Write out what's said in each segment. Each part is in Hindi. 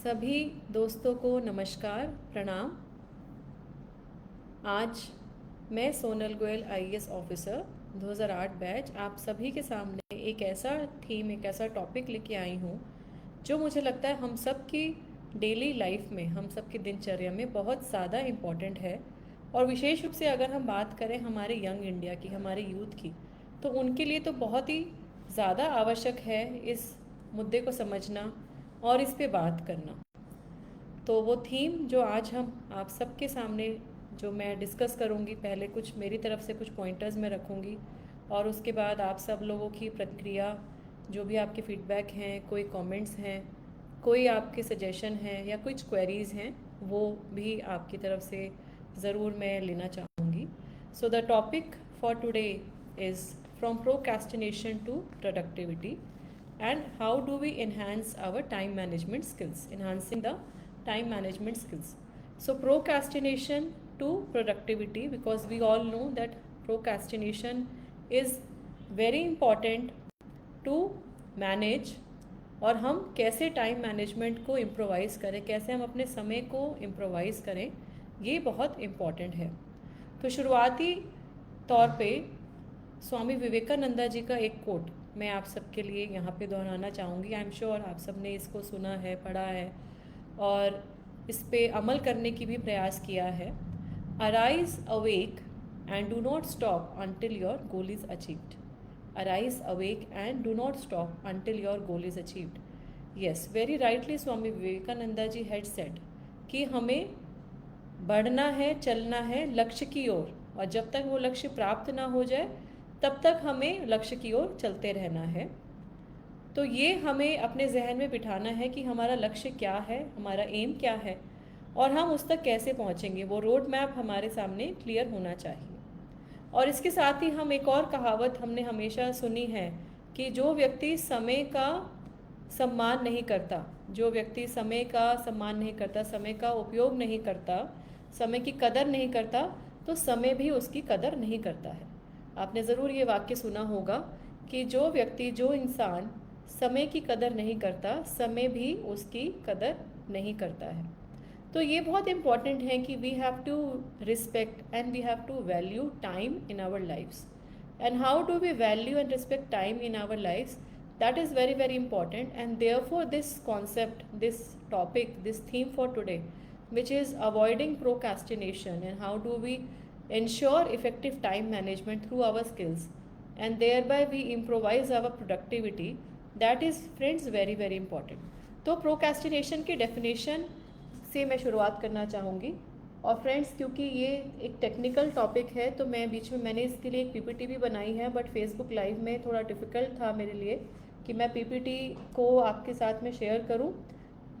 सभी दोस्तों को नमस्कार, प्रणाम। आज मैं Sonal Goyal IAS officer 2008 batch आप सभी के सामने एक ऐसा थीम, एक ऐसा टॉपिक लेके आई हूँ जो मुझे लगता है हम सब की डेली लाइफ में, हम सब की दिनचर्या में बहुत ज़्यादा इम्पॉर्टेंट है। और विशेष रूप से अगर हम बात करें हमारे यंग इंडिया की, हमारे यूथ की, तो उनके लिए तो बहुत ही ज़्यादा आवश्यक है इस मुद्दे को समझना और इस पे बात करना। तो वो थीम जो आज हम आप सबके सामने जो मैं डिस्कस करूँगी, पहले कुछ मेरी तरफ से कुछ पॉइंटर्स मैं रखूँगी और उसके बाद आप सब लोगों की प्रतिक्रिया, जो भी आपके फीडबैक हैं, कोई कमेंट्स हैं, कोई आपके सजेशन हैं या कुछ क्वेरीज़ हैं, वो भी आपकी तरफ से ज़रूर मैं लेना चाहूँगी। So the topic for today is from procrastination to productivity and how do we enhance our time management skills, enhancing the time management skills. So procrastination to productivity, because we all know that procrastination is very important to manage, और हम कैसे टाइम मैनेजमेंट को इम्प्रोवाइज़ करें, कैसे हम अपने समय को इम्प्रोवाइज़ करें, ये बहुत इम्पॉर्टेंट है। तो शुरुआती तौर पे स्वामी विवेकानंदा जी का एक कोट मैं आप सबके लिए यहाँ पे दोहराना चाहूँगी। आई एम श्योर आप सब ने इसको सुना है, पढ़ा है और इस पे अमल करने की भी प्रयास किया है। Arise awake and do not stop until your goal is achieved. Arise awake and do not stop until your goal is achieved. Yes, very rightly Swami Vivekananda ji had said कि हमें बढ़ना है, चलना है लक्ष्य की ओर, और जब तक वो लक्ष्य प्राप्त ना हो जाए तब तक हमें लक्ष्य की ओर चलते रहना है। तो ये हमें अपने जहन में बिठाना है कि हमारा लक्ष्य क्या है, हमारा एम क्या है और हम उस तक कैसे पहुँचेंगे। वो रोड मैप हमारे सामने क्लियर होना चाहिए। और इसके साथ ही हम एक और कहावत हमने हमेशा सुनी है कि जो व्यक्ति समय का सम्मान नहीं करता, जो व्यक्ति समय का सम्मान नहीं करता, समय का उपयोग नहीं करता, समय की कदर नहीं करता, तो समय भी उसकी कदर नहीं करता है। आपने ज़रूर ये वाक्य सुना होगा कि जो व्यक्ति, जो इंसान समय की कदर नहीं करता, समय भी उसकी कदर नहीं करता है। तो ये बहुत इम्पॉर्टेंट है कि we have to respect and we have to value time in our lifes. And how do we value and respect time in our lives? That is very, very important, and therefore this concept, this topic, this theme for today, which is avoiding procrastination and how do we ensure effective time management through our skills and thereby we improvise our productivity, that is friends very, very important. तो प्रोक्रेस्टिनेशन की डेफिनेशन से मैं शुरुआत करना चाहूँगी। और फ्रेंड्स, क्योंकि ये एक टेक्निकल टॉपिक है तो मैं बीच में मैंने इसके लिए एक पीपीटी भी बनाई है, बट फेसबुक लाइव में थोड़ा डिफ़िकल्ट था मेरे लिए कि मैं पीपीटी को आपके साथ में शेयर करूं,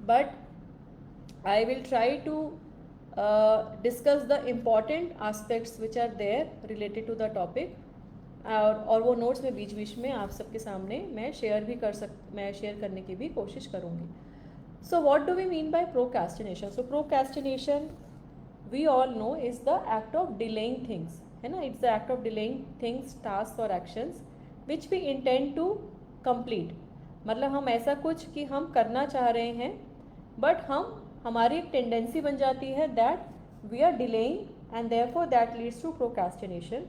but I will try to discuss the important aspects which are there related to the topic. और वो नोट्स में बीच बीच में आप सबके सामने मैं शेयर करने की भी कोशिश करूँगी। So what do we mean by procrastination? So procrastination we all know is the act of delaying things, है ना? It's the act of delaying things, tasks or actions which we intend to complete. मतलब हम ऐसा कुछ कि हम करना चाह रहे हैं बट हमारी एक टेंडेंसी बन जाती है that we are delaying and therefore that leads to procrastination.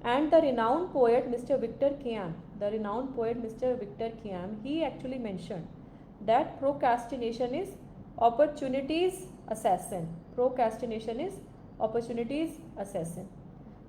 And the renowned poet Mr. Victor Kiam, he actually mentioned that procrastination is opportunities assassin. Procrastination is opportunities assassin.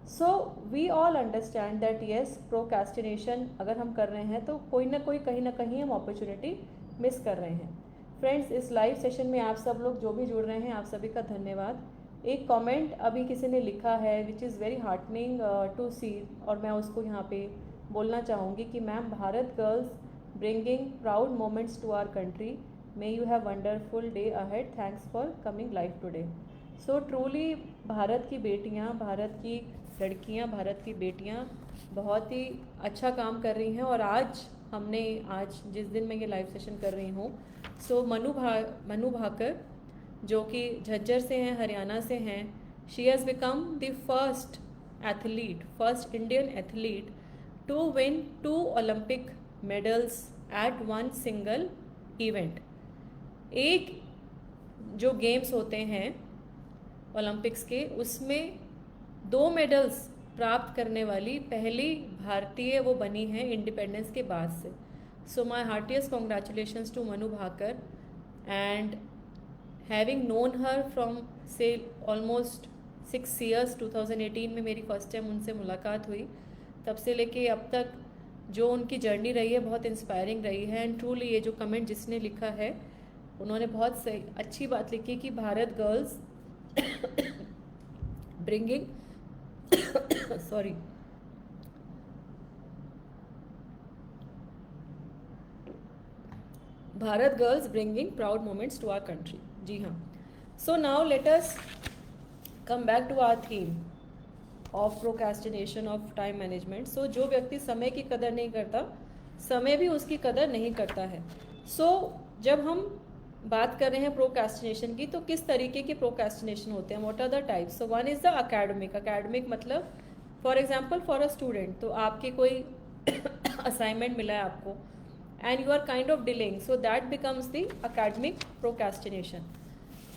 So we all understand that yes, procrastination अगर हम कर रहे हैं तो कोई ना कोई, कहीं ना कहीं हम अपॉर्चुनिटी मिस कर रहे हैं। फ्रेंड्स, इस लाइव सेशन में आप सब लोग जो भी जुड़ रहे हैं, आप सभी का धन्यवाद। एक कमेंट अभी किसी ने लिखा है which is very heartening to see, और मैं उसको यहाँ पे बोलना चाहूँगी कि ma'am, Bharat girls bringing proud moments to our country, may you have wonderful day ahead, thanks for coming live today. So truly Bharat की बेटियाँ, भारत की लड़कियाँ, भारत की बेटियाँ बहुत ही अच्छा काम कर रही हैं। और आज जिस दिन मैं ये लाइव सेशन कर रही हूँ, सो मनु भाकर जो कि झज्जर से हैं, हरियाणा से हैं, she has become the first Indian athlete to win 2 Olympic medals at one single event. एक जो गेम्स होते हैं ओलंपिक्स के, उसमें 2 मेडल्स प्राप्त करने वाली पहली भारतीय वो बनी है इंडिपेंडेंस के बाद से. So my heartiest congratulations to Manu Bhaker. And having known her from say almost 6 years, 2018 में मेरी फर्स्ट टाइम उनसे मुलाकात हुई. तब से लेके अब तक जो उनकी जर्नी रही है बहुत इंस्पायरिंग रही है. एंड ट्रूली ये जो कमेंट जिसने लिखा है उन्होंने बहुत सही अच्छी बात लिखी कि Bharat girls bringing sorry Bharat girls bringing proud moments to our country. जी हाँ. So now let us come back to our theme of procrastination of time management. सो जो व्यक्ति समय की कदर नहीं करता, समय भी उसकी कदर नहीं करता है. सो जब हम बात कर रहे हैं प्रोक्रेस्टिनेशन की, तो किस तरीके के प्रोक्रेस्टिनेशन होते हैं, what are the types. So one is the academic. Academic मतलब for example for a student, तो आपके कोई असाइनमेंट मिला है आपको and you are kind of delaying, so that becomes the academic procrastination.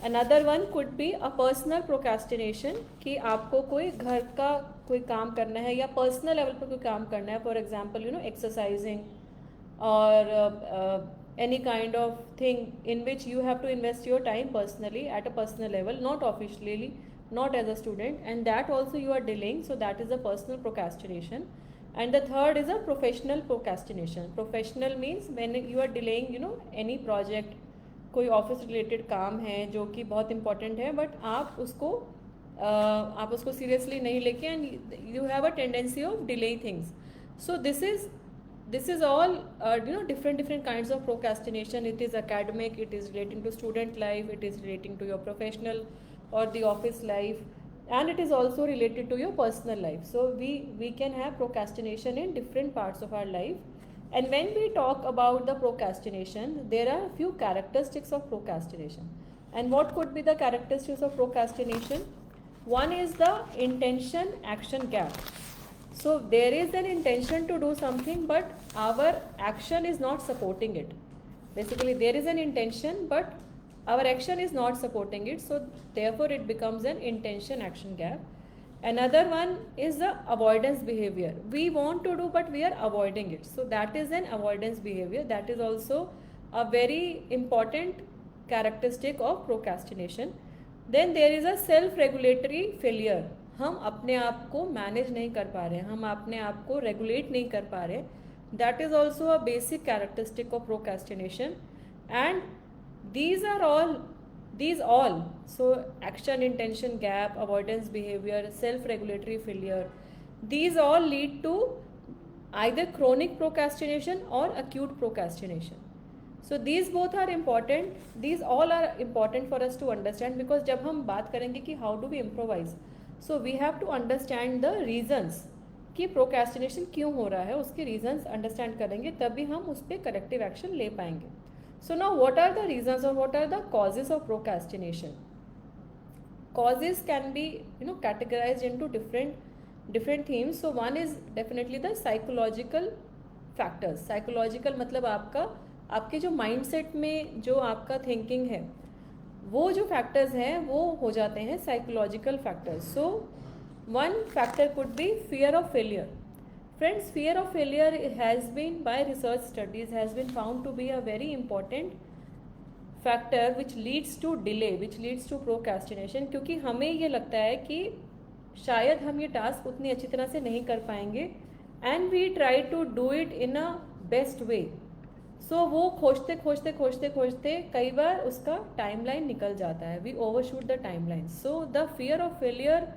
Another one could be a personal procrastination कि आपको कोई घर का कोई काम करना है या पर्सनल लेवल पर कोई काम करना है, फॉर एग्जाम्पल एक्सरसाइजिंग और any kind of thing in which you have to invest your time personally at a personal level, not officially, not as a student, and that also you are delaying, so that is a personal procrastination. And the third is a professional procrastination. Professional means when you are delaying any project, कोई ऑफिस रिलेटेड काम है जो कि बहुत इंपॉर्टेंट है, बट आप उसको सीरियसली नहीं लेके, and you have a tendency of delaying things. So this is all different kinds of procrastination. It is academic, it is relating to student life, it is relating to your professional or the office life, and it is also related to your personal life. So we can have procrastination in different parts of our life. And when we talk about the procrastination, there are a few characteristics of procrastination. And what could be the characteristics of procrastination? One is the intention action gap. So there is an intention to do something, but our action is not supporting it. Basically there is an intention, but our action is not supporting it, so therefore it becomes an intention action gap. Another one is the avoidance behavior. We want to do but we are avoiding it, so that is an avoidance behavior. That is also a very important characteristic of procrastination. Then there is a self regulatory failure. हम अपने आप को मैनेज नहीं कर पा रहे हैं, हम अपने आप को रेगुलेट नहीं कर पा रहे. That is also a basic characteristic of procrastination. And these all, so action intention gap, avoidance behavior, self regulatory failure, these all lead to either chronic procrastination or acute procrastination. So these both are important. These all are important for us to understand, because जब हम बात करेंगे कि how do we improvise, so we have to understand the reasons कि procrastination क्यों हो रहा है, उसके reasons understand करेंगे तभी हम उस पर corrective action ले पाएंगे. So now what are the reasons or what are the causes of procrastination? Causes can be categorized into different themes. So one is definitely the psychological factors. Psychological मतलब आपके जो mindset में जो आपका thinking है, वो जो factors हैं वो हो जाते हैं psychological factors. So one factor could be fear of failure. Friends, fear of failure has been, by research studies, has been found to be a very important factor which leads to delay, which leads to procrastination. क्योंकि हमें ये लगता है कि शायद हम ये टास्क उतनी अच्छी तरह से नहीं कर पाएंगे, and we try to do it in a best way. So वो खोजते कई बार उसका टाइमलाइन निकल जाता है, we overshoot the timeline. So the fear of failure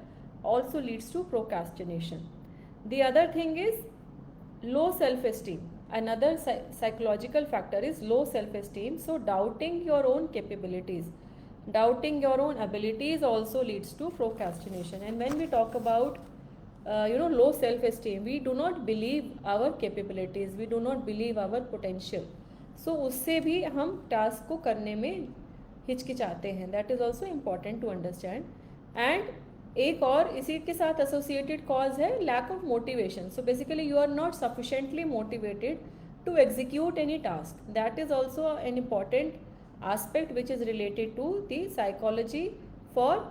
also leads to procrastination. The other thing is low self-esteem. Another psychological factor is low self-esteem. So doubting your own capabilities, doubting your own abilities also leads to procrastination. And when we talk about low self-esteem, we do not believe our capabilities, we do not believe our potential. So उससे भी हम टास्क को करने में हिचकिचाते हैं. That is also important to understand. And एक और इसी के साथ एसोसिएटेड कॉज है lack of motivation. So basically you are not sufficiently motivated to execute any task. That is also an important aspect which is related to the psychology for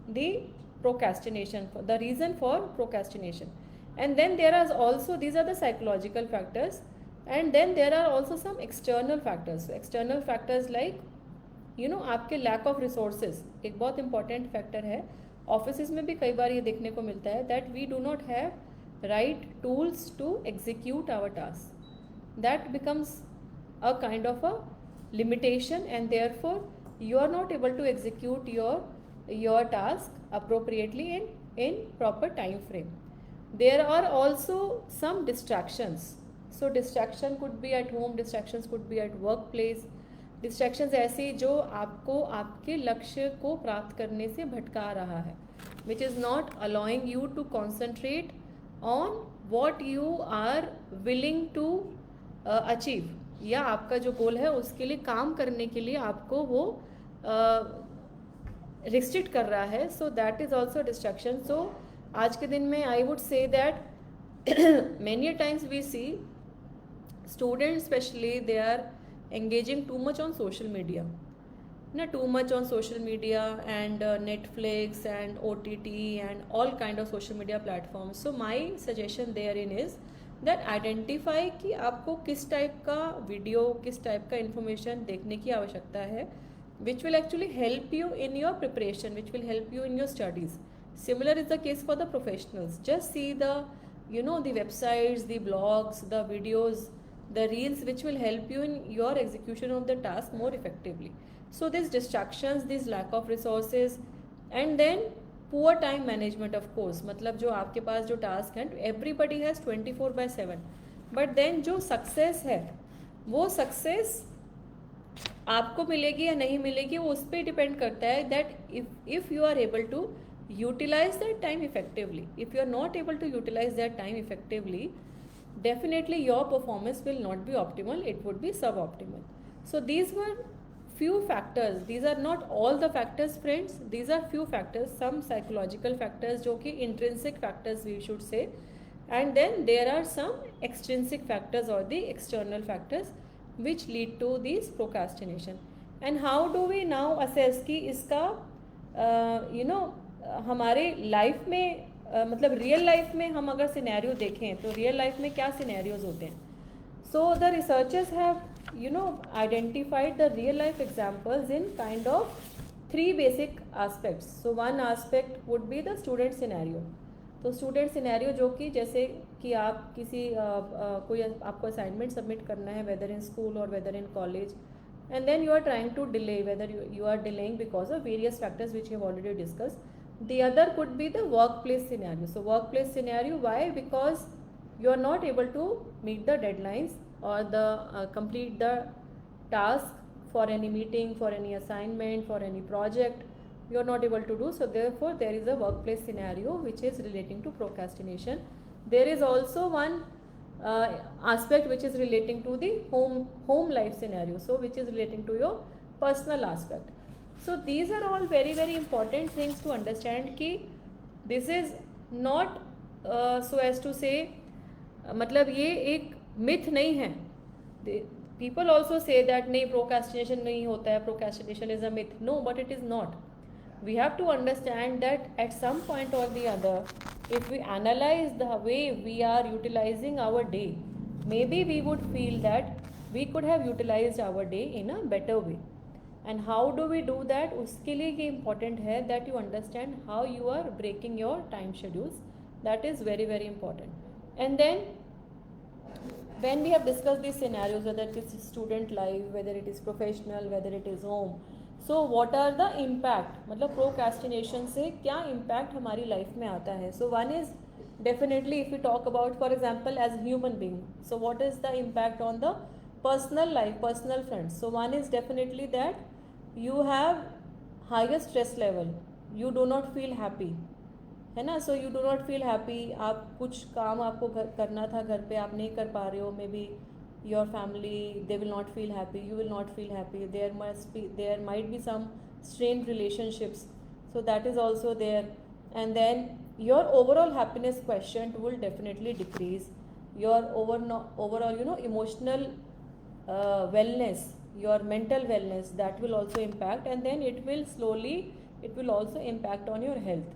the procrastination, for the reason for procrastination. And then there are also, these are the psychological factors, and then there are also some external factors. So external factors like आपके लैक ऑफ रिसोर्सेज एक बहुत इंपॉर्टेंट फैक्टर है. ऑफिस में भी कई बार ये देखने को मिलता है that we do not have right tools to execute our task. That becomes a kind of a limitation, and therefore you are not able to execute your task appropriately in proper time frame. There are also some distractions. So distraction could be at home, distractions could be at workplace. Distractions ऐसी जो आपको आपके लक्ष्य को प्राप्त करने से भटका रहा है, which is not allowing you to concentrate on what you are willing to achieve, या आपका जो गोल है उसके लिए काम करने के लिए आपको वो रिस्ट्रिक्ट कर रहा है. So that is also distraction. सो आज के दिन में I would say that many times we see students specially they are engaging too much on social media, too much on social media and Netflix and OTT and all kind of social media platforms. So my suggestion therein is that identify कि आपको किस टाइप का वीडियो, किस टाइप का इंफॉर्मेशन देखने की आवश्यकता है, which will actually help you in your preparation, which will help you in your studies. Similar is the case for the professionals. Just see the the websites, the blogs, the videos, the reels which will help you in your execution of the task more effectively. So these distractions, this lack of resources, and then poor time management of course. मतलब जो आपके पास जो task है, everybody has 24/7, but then जो success है वो success आपको मिलेगी या नहीं मिलेगी वो उस पर डिपेंड करता है that if you are able to utilize that time effectively. If you are not able to utilize that time effectively, definitely your performance will not be optimal, it would be suboptimal. So these were few factors. These are not all the factors friends, these are few factors, some psychological factors जो कि intrinsic factors we should say, and then there are some extrinsic factors or the external factors which lead to this procrastination. And how do we now assess कि इसका हमारे लाइफ में मतलब रियल लाइफ में हम अगर सिनेरियो देखें तो रियल लाइफ में क्या सिनेरियोज होते हैं. So the researchers have identified the real life examples in kind of 3 basic aspects. So one aspect would be the student scenario. तो स्टूडेंट सिनेरियो जो कि जैसे कि आप किसी कोई आपको असाइनमेंट सबमिट करना है वेदर इन स्कूल और whether in college, and then you are trying to delay, whether you are delaying because of various factors which you have already discussed. The other could be the workplace scenario. So workplace scenario, why? Because you are not able to meet the deadlines or the complete the task for any meeting, for any assignment, for any project. You are not able to do. So therefore, there is a workplace scenario which is relating to procrastination. There is also one aspect which is relating to the home life scenario. So which is relating to your personal aspect. So these are all very very important things to understand कि this is not so as to say मतलब ये एक myth नहीं है. People also say that नहीं procrastination नहीं होता है, procrastination is a myth. No, but it is not. We have to understand that at some point or the other, if we analyze the way we are utilizing our day, maybe we would feel that we could have utilized our day in a better way. And how do we do that? उसके लिए ये important है that you understand how you are breaking your time schedules. That is very very important. And then when we have discussed these scenarios, whether it is student life, whether it is professional, whether it is home, so what are the impact, मतलब procrastination से क्या impact हमारी life में आता है. So one is definitely if we talk about for example as a human being, so what is the impact on the personal life, personal friends. So one is definitely that you have higher stress level, you do not feel happy, है ना. So you do not feel happy. आप कुछ काम आपको करना था घर पे आप नहीं कर पा रहे हो, maybe your family they will not feel happy, you will not feel happy, there might be some strain relationships, so that is also there. And then your overall happiness question will definitely decrease. Your overall emotional wellness your mental wellness, that will also impact, and then it will slowly, it will also impact on your health.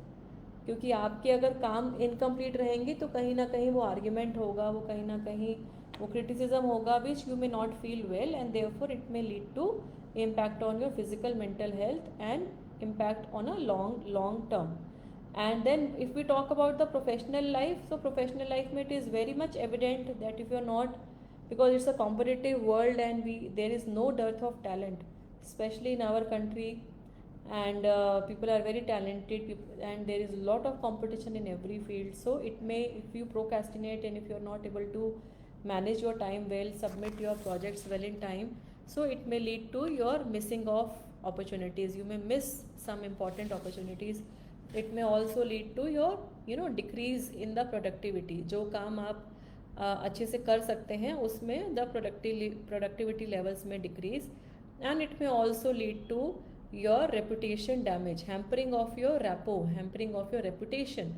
क्योंकि आपके अगर काम इनकम्प्लीट रहेंगे तो कहीं ना कहीं वो आर्ग्यूमेंट होगा, वो कहीं ना कहीं वो क्रिटिसिज्म होगा, which you may not feel well, and therefore it may lead to impact on your physical mental health and impact on a long term. And then if we talk about the professional life, so professional life में it is very much evident that if you are not, because it's a competitive world and there is no dearth of talent, especially in our country, and people are very talented, and there is a lot of competition in every field. So it may, if you procrastinate and if you are not able to manage your time well, submit your projects well in time, so it may lead to your missing of opportunities. You may miss some important opportunities. It may also lead to your decrease in the productivity. जो काम आप अच्छे से कर सकते हैं उसमें the productivity levels may decrease, and it may also lead to your reputation damage, hampering of your rapport, hampering of your reputation.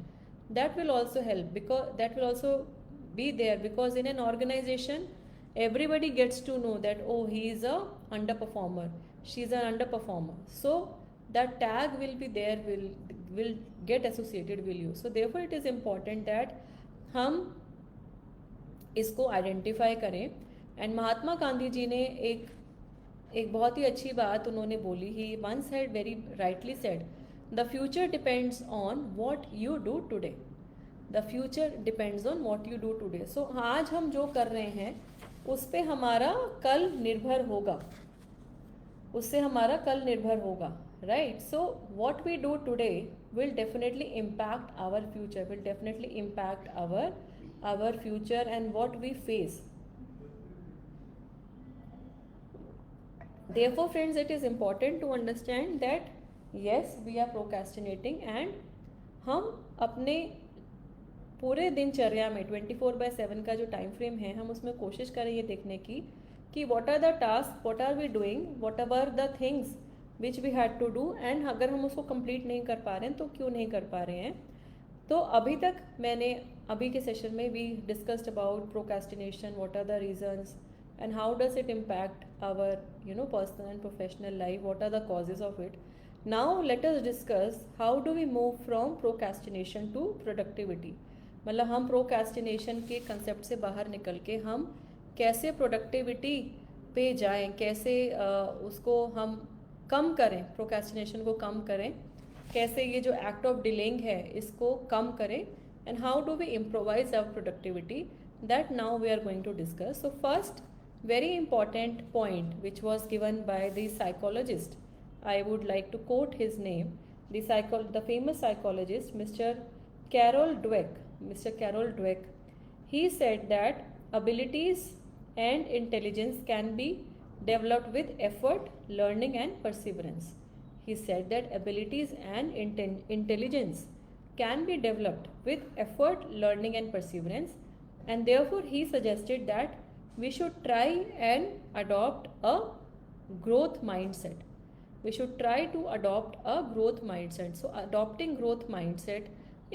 That will also help, because that will also be there, because in an organization everybody gets to know that, oh, he is a underperformer, she is an underperformer, so that tag will be there, will get associated with you. So therefore it is important that हम इसको आइडेंटिफाई करें. एंड महात्मा गांधी जी ने एक बहुत ही अच्छी बात उन्होंने बोली. He once had very rightly said, the future depends on what you do today. The future depends on what you do today. So आज हम जो कर रहे हैं उस पे हमारा कल निर्भर होगा, उससे हमारा कल निर्भर होगा, right. So what we do today will definitely impact our future, will definitely impact our future and what we face. Therefore friends, it is important to understand that yes, we are procrastinating, and हम अपने पूरे दिनचर्या में 24/7 का जो टाइम फ्रेम है, हम उसमें कोशिश करें ये देखने की कि what are the task, what are we doing, what are the things which we had to do, and अगर हम उसको कंप्लीट नहीं कर पा रहे हैं तो क्यों नहीं कर पा रहे हैं. तो अभी तक मैंने अभी के सेशन में we discussed about procrastination, what are the reasons and how does it impact our personal and professional life, what are the causes of it. Now let us discuss how do we move from procrastination to productivity. मतलब हम प्रोक्रेस्टिनेशन के कंसेप्ट से बाहर निकल के हम कैसे प्रोडक्टिविटी पे जाएं, कैसे उसको हम कम करें, प्रोक्रेस्टिनेशन को कम करें, कैसे ये जो एक्ट ऑफ डिलेइंग है इसको कम करें, and how do we improvise our productivity. That now we are going to discuss. So first, very important point which was given by the psychologist, I would like to quote his name, the famous psychologist Mr. Carol Dweck. He said that abilities and intelligence can be developed with effort, learning and perseverance. He said that abilities and intelligence can be developed with effort, learning and perseverance, and therefore he suggested that we should try and adopt a growth mindset. We should try to adopt a growth mindset. So adopting growth mindset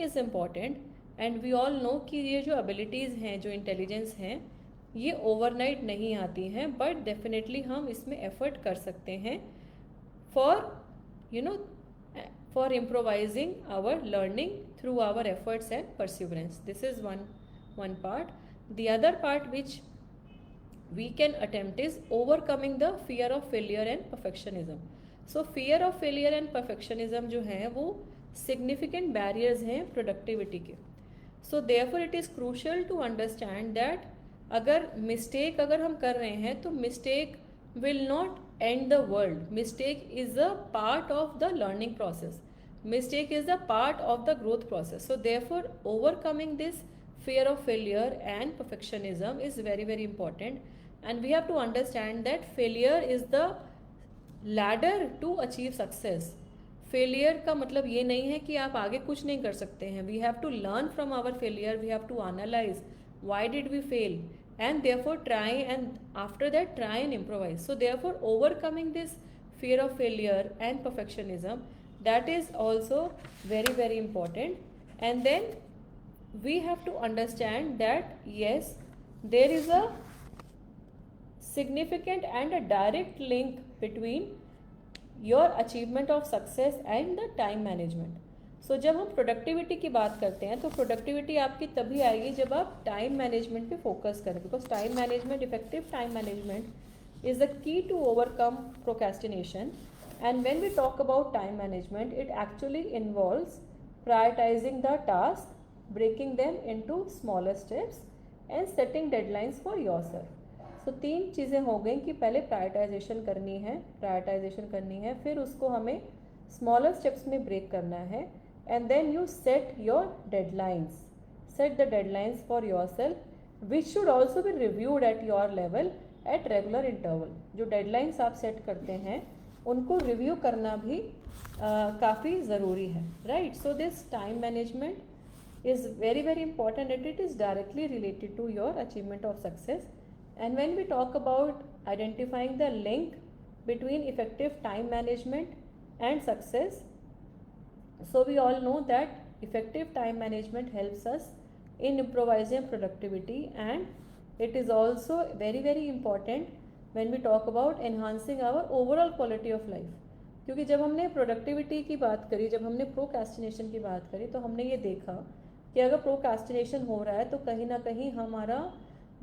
is important, and we all know कि ये जो abilities हैं, जो intelligence हैं, ये overnight नहीं आती हैं, but definitely हम इसमें effort कर सकते हैं for improvising our learning through our efforts and perseverance. This is one part. The other part which we can attempt is overcoming the fear of failure and perfectionism. So fear of failure and perfectionism जो हैं वो significant barriers हैं productivity के. So therefore it is crucial to understand that अगर mistake अगर हम कर रहे हैं तो mistake will not end the world. Mistake is a part of the learning process. Mistake is a part of the growth process. So therefore overcoming this fear of failure and perfectionism is very very important, and we have to understand that failure is the ladder to achieve success. Failure का मतलब ये नहीं है कि आप आगे कुछ नहीं कर सकते हैं. We have to learn from our failure. We have to analyze why did we fail, and therefore try, and after that try and improvise. So therefore overcoming this fear of failure and perfectionism, that is also very very important. And then we have to understand that yes, there is a significant and a direct link between your achievement of success and the time management. So जब हम प्रोडक्टिविटी की बात करते हैं तो प्रोडक्टिविटी आपकी तभी आएगी जब आप टाइम मैनेजमेंट पे फोकस करें, because time management, effective time management is the key to overcome procrastination. And when we talk about time management, it actually involves prioritizing the task, breaking them into smaller steps and setting deadlines for yourself. So तीन चीज़ें हो गई कि पहले प्रायोरिटाइजेशन करनी है, फिर उसको हमें स्मॉलर स्टेप्स में ब्रेक करना है, and then you set your deadlines, set the deadlines for yourself, which should also be reviewed at your level at regular interval. जो डेडलाइंस आप सेट करते हैं उनको रिव्यू करना भी काफ़ी ज़रूरी है, right. So this time management is very very important and it is directly related to your achievement of success. And when we talk about identifying the link between effective time management and success, so we all know that effective time management helps us in improvising productivity, and it is also very very important when we talk about enhancing our overall quality of life. क्योंकि जब हमने प्रोडक्टिविटी की बात करी, जब हमने प्रोक्रेस्टिनेशन की बात करी, तो हमने ये देखा कि अगर प्रोक्रेस्टिनेशन हो रहा है तो कहीं ना कहीं हमारा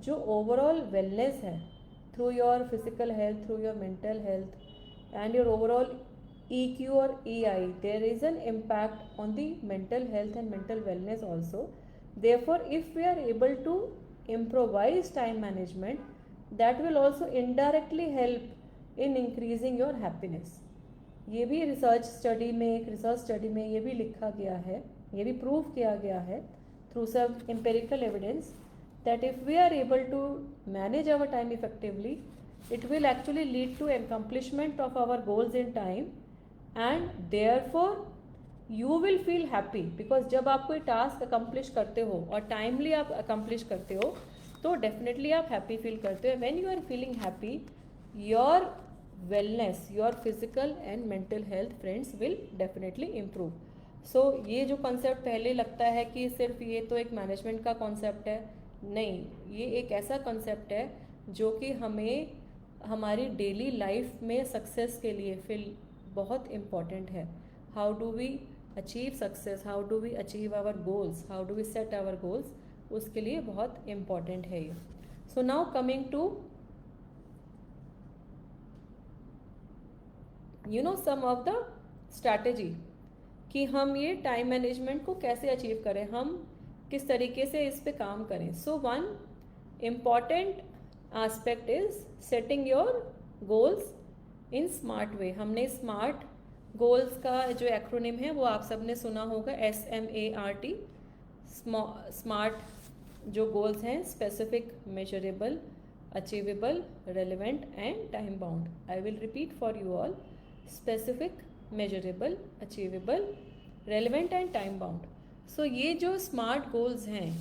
जो ओवरऑल वेलनेस है, through your physical health, through your mental health and your overall EQ or EI, there is an impact on the mental health and mental wellness also. Therefore, if we are able to improvise time management, that will also indirectly help in increasing your happiness. ये भी एक रिसर्च स्टडी में ये भी लिखा गया है, ये भी प्रूव किया गया है through some empirical evidence that if we are able to manage our time effectively, it will actually lead to accomplishment of our goals in time, and therefore you will feel happy, because जब आप कोई टास्क अकम्प्लिश करते हो और टाइमली आप अकम्प्लिश करते हो तो डेफिनेटली आप हैप्पी फील करते हो. When you are feeling happy, your wellness, your physical and mental health friends will definitely improve. So ये जो कॉन्सेप्ट पहले लगता है कि सिर्फ ये तो एक मैनेजमेंट का कॉन्सेप्ट है, नहीं, ये एक ऐसा कॉन्सेप्ट है जो कि हमें हमारी डेली लाइफ में सक्सेस के लिए फिल बहुत इम्पॉर्टेंट है. How do we achieve success, how do we achieve our goals, how do we set our goals, उसके लिए बहुत इम्पॉर्टेंट है ये. So now coming to some of the strategy कि हम ये टाइम मैनेजमेंट को कैसे अचीव करें, हम किस तरीके से इस पे काम करें. So one important aspect is setting your goals in smart way. हमने स्मार्ट गोल्स का जो एक्रोनिम है वो आप सबने सुना होगा, SMART. स्मार्ट जो गोल्स हैं, specific, measurable, achievable, relevant and time bound. I will repeat for you all. Specific, measurable, achievable, relevant and time bound. So ये जो स्मार्ट गोल्स हैं,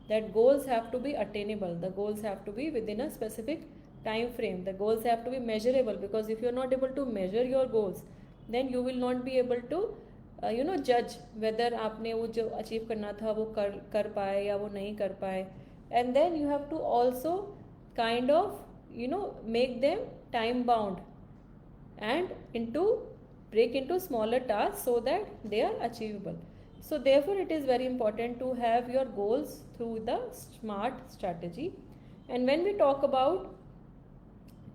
that goals have to be attainable, the goals have to be within a specific time frame, the goals have to be measurable, because if you are not able to measure your goals, then you will not be able to judge whether आपने वो जो अचीव करना था वो कर पाए या वो नहीं कर पाए. and then you have to also kind of make them time bound and break into smaller tasks so that they are achievable. So therefore it is very important to have your goals through the SMART strategy. And when we talk about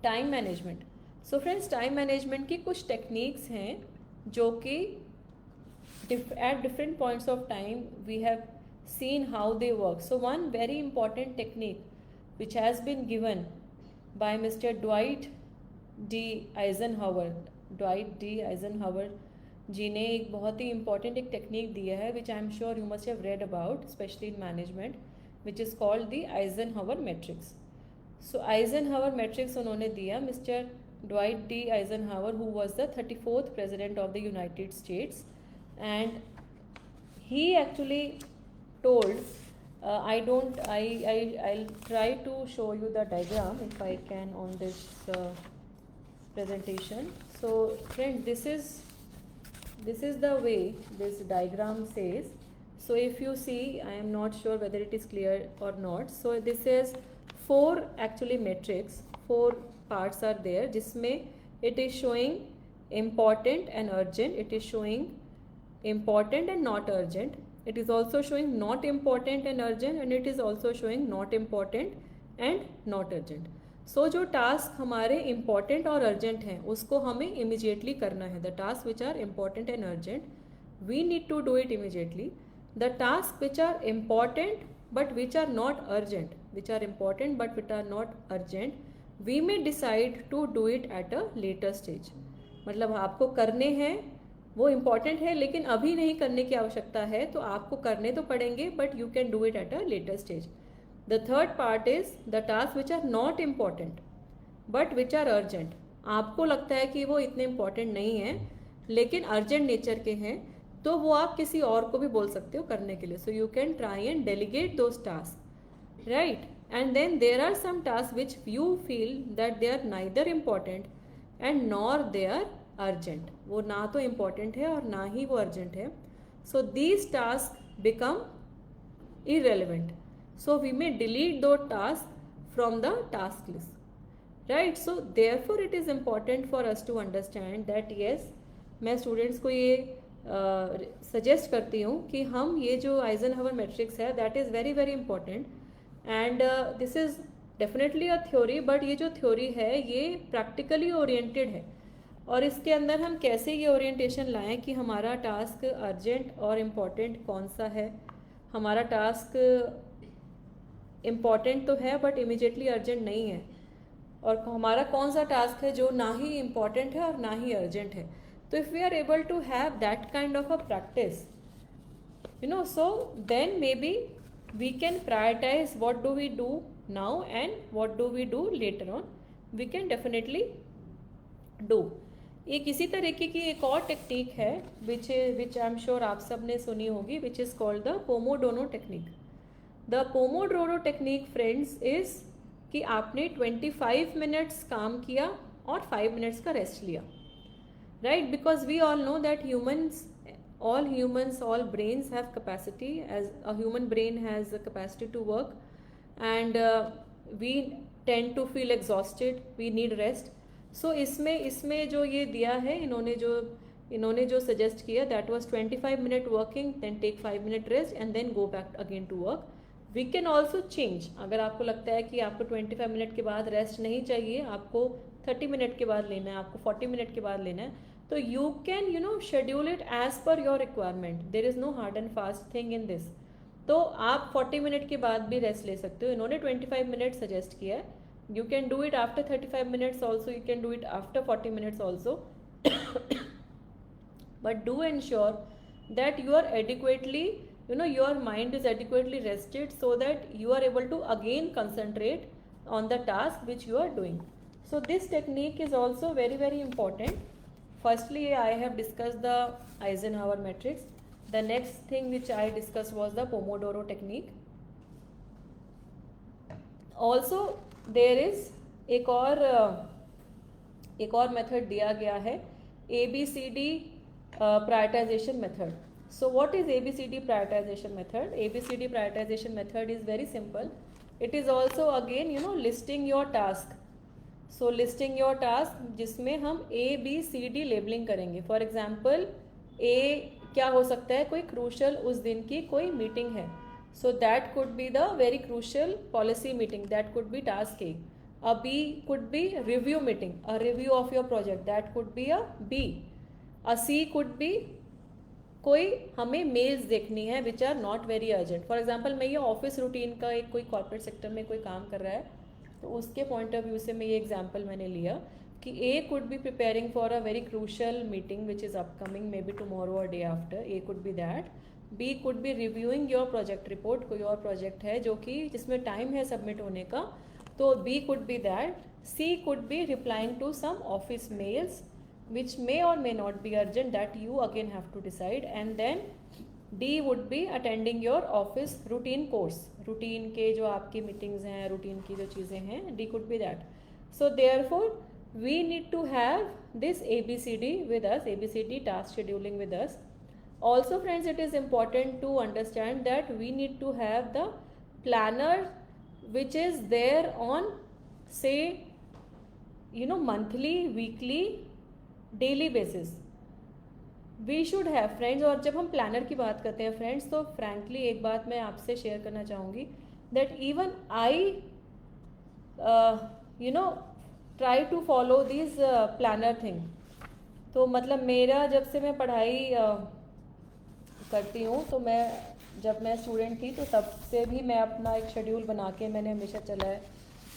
time management, so friends time management की कुछ टेक्निक्स हैं जो कि at different points of time we have seen how they work. So one very important technique which has been given by Mr. Dwight D. Eisenhower. Dwight D. Eisenhower जी ने एक बहुत ही important एक टेक्निक दिया है which I am sure you must have read about, especially in management, which is called the Eisenhower matrix. So Eisenhower matrix उन्होंने दिया. Mr. Dwight D. Eisenhower, who was the 34th president of the United States, and he actually told, I'll try to show you the diagram if I can on this presentation. So friends, this is the way this diagram says. So if you see, I am not sure whether it is clear or not. So this is 4 actually metrics, 4 parts are there, जिसमें it is showing important and urgent, it is showing important and not urgent, it is also showing not important and urgent, and it is also showing not important and not urgent. सो जो टास्क हमारे इम्पॉर्टेंट और अर्जेंट हैं उसको हमें इमिजिएटली करना है. The task which are important and urgent we need to do it immediately. The task which are important but which are not urgent, which are important but which are not urgent, we may decide to do it at a later stage. मतलब आपको करने हैं, वो इम्पॉर्टेंट है लेकिन अभी नहीं करने की आवश्यकता है, तो आपको करने तो पड़ेंगे but you can do it at a later stage. The third part is the tasks which are not important but which are urgent. आपको लगता है कि वो इतने important नहीं हैं लेकिन urgent nature के हैं, तो वो आप किसी और को भी बोल सकते हो करने के लिए. So you can try and delegate those tasks, right? And then there are some tasks which you feel that they are neither important and nor they are urgent. वो ना तो important है और ना ही वो urgent है. So these tasks become irrelevant. So we may delete those tasks from the task list, right? So therefore it is important for us to understand that yes, मैं students को ये suggest करती हूँ कि हम ये जो Eisenhower matrix है that is very very important and this is definitely a theory, but ये जो theory है ये practically oriented है और इसके अंदर हम कैसे ये ओरिएंटेशन लाएं कि हमारा टास्क अर्जेंट और इम्पॉर्टेंट कौन सा है, हमारा टास्क इम्पॉर्टेंट तो है बट इमिजिएटली अर्जेंट नहीं है, और हमारा कौन सा टास्क है जो ना ही इम्पॉर्टेंट है और ना ही अर्जेंट है. तो if we are able to have that kind of a practice, you know, so then maybe we can prioritize what do we do now and what do we do later on. We can definitely do. एक इसी तरीके की एक और टेक्निक है विच आई एम श्योर आप सब ने सुनी होगी, which is called the pomodoro technique. The pomodoro technique friends is कि आपने 25 मिनट्स काम किया और 5 मिनट्स का रेस्ट लिया, right? Because we all know that humans, all brains have capacity, as a human brain has a capacity to work, and we tend to feel exhausted, we need rest. So इसमें जो ये दिया है इन्होंने जो सजेस्ट किया, that was 25 minute working, then take 5 minute rest and then go back again to work. We can also change. अगर आपको लगता है कि आपको 25 मिनट के बाद रेस्ट नहीं चाहिए, आपको 30 मिनट के बाद लेना है, आपको 40 मिनट के बाद लेना है, तो you can schedule it as per your requirement. There is no hard and fast thing in this. तो आप 40 मिनट के बाद भी रेस्ट ले सकते हो. इन्होंने 25 मिनट सजेस्ट किया है. You can do it after 35 minutes also, you can do it after 40 minutes also. But do ensure that you are adequately, your mind is adequately rested so that you are able to again concentrate on the task which you are doing. So this technique is also very very important. Firstly, I have discussed the Eisenhower matrix. The next thing which I discussed was the Pomodoro technique. Also there is एक और मेथड दिया गया है, ABCD prioritization method. So what is ABCD prioritization method? ABCD prioritization method is very simple. It is also again listing your task. So listing your task जिसमें हम ABCD लेबलिंग करेंगे. फॉर एग्जाम्पल A क्या हो सकता है, कोई क्रूशल उस दिन की कोई मीटिंग है. So that could be the very crucial policy meeting. That could be task A. A B could be review meeting, a review of your project. That could be a B. A C could be कोई हमें मेल्स देखनी है which are not very urgent. For example, मैं ये ऑफिस रूटीन का एक कोई कॉर्पोरेट सेक्टर में कोई काम कर रहा है, तो उसके पॉइंट ऑफ व्यू से मैं ये एग्जाम्पल मैंने लिया कि A could be preparing for a very crucial meeting which is upcoming, maybe tomorrow or day after. A could be that. B could be reviewing your project report. कोई और प्रोजेक्ट है जो कि जिसमें टाइम है सबमिट होने का, तो B could be that. C could be replying to some office mails which may or may not be urgent, that you again have to decide. And then D would be attending your office routine course. Routine के जो आपकी मीटिंग्स हैं, रूटीन की जो चीज़ें हैं, D could be that. So therefore we need to have this ABCD with us, ABCD task scheduling with us. Also friends, it is important to understand that we need to have the planner which is there on, say, monthly, weekly, daily basis. We should have friends. और जब हम प्लानर की बात करते हैं फ्रेंड्स, तो फ्रैंकली एक बात मैं आपसे शेयर करना चाहूँगी, that even I try to follow this planner thing. तो मतलब मेरा जब से मैं पढ़ाई करती हूँ, तो जब मैं स्टूडेंट थी तो तब से भी मैं अपना एक शेड्यूल बना के मैंने हमेशा चला है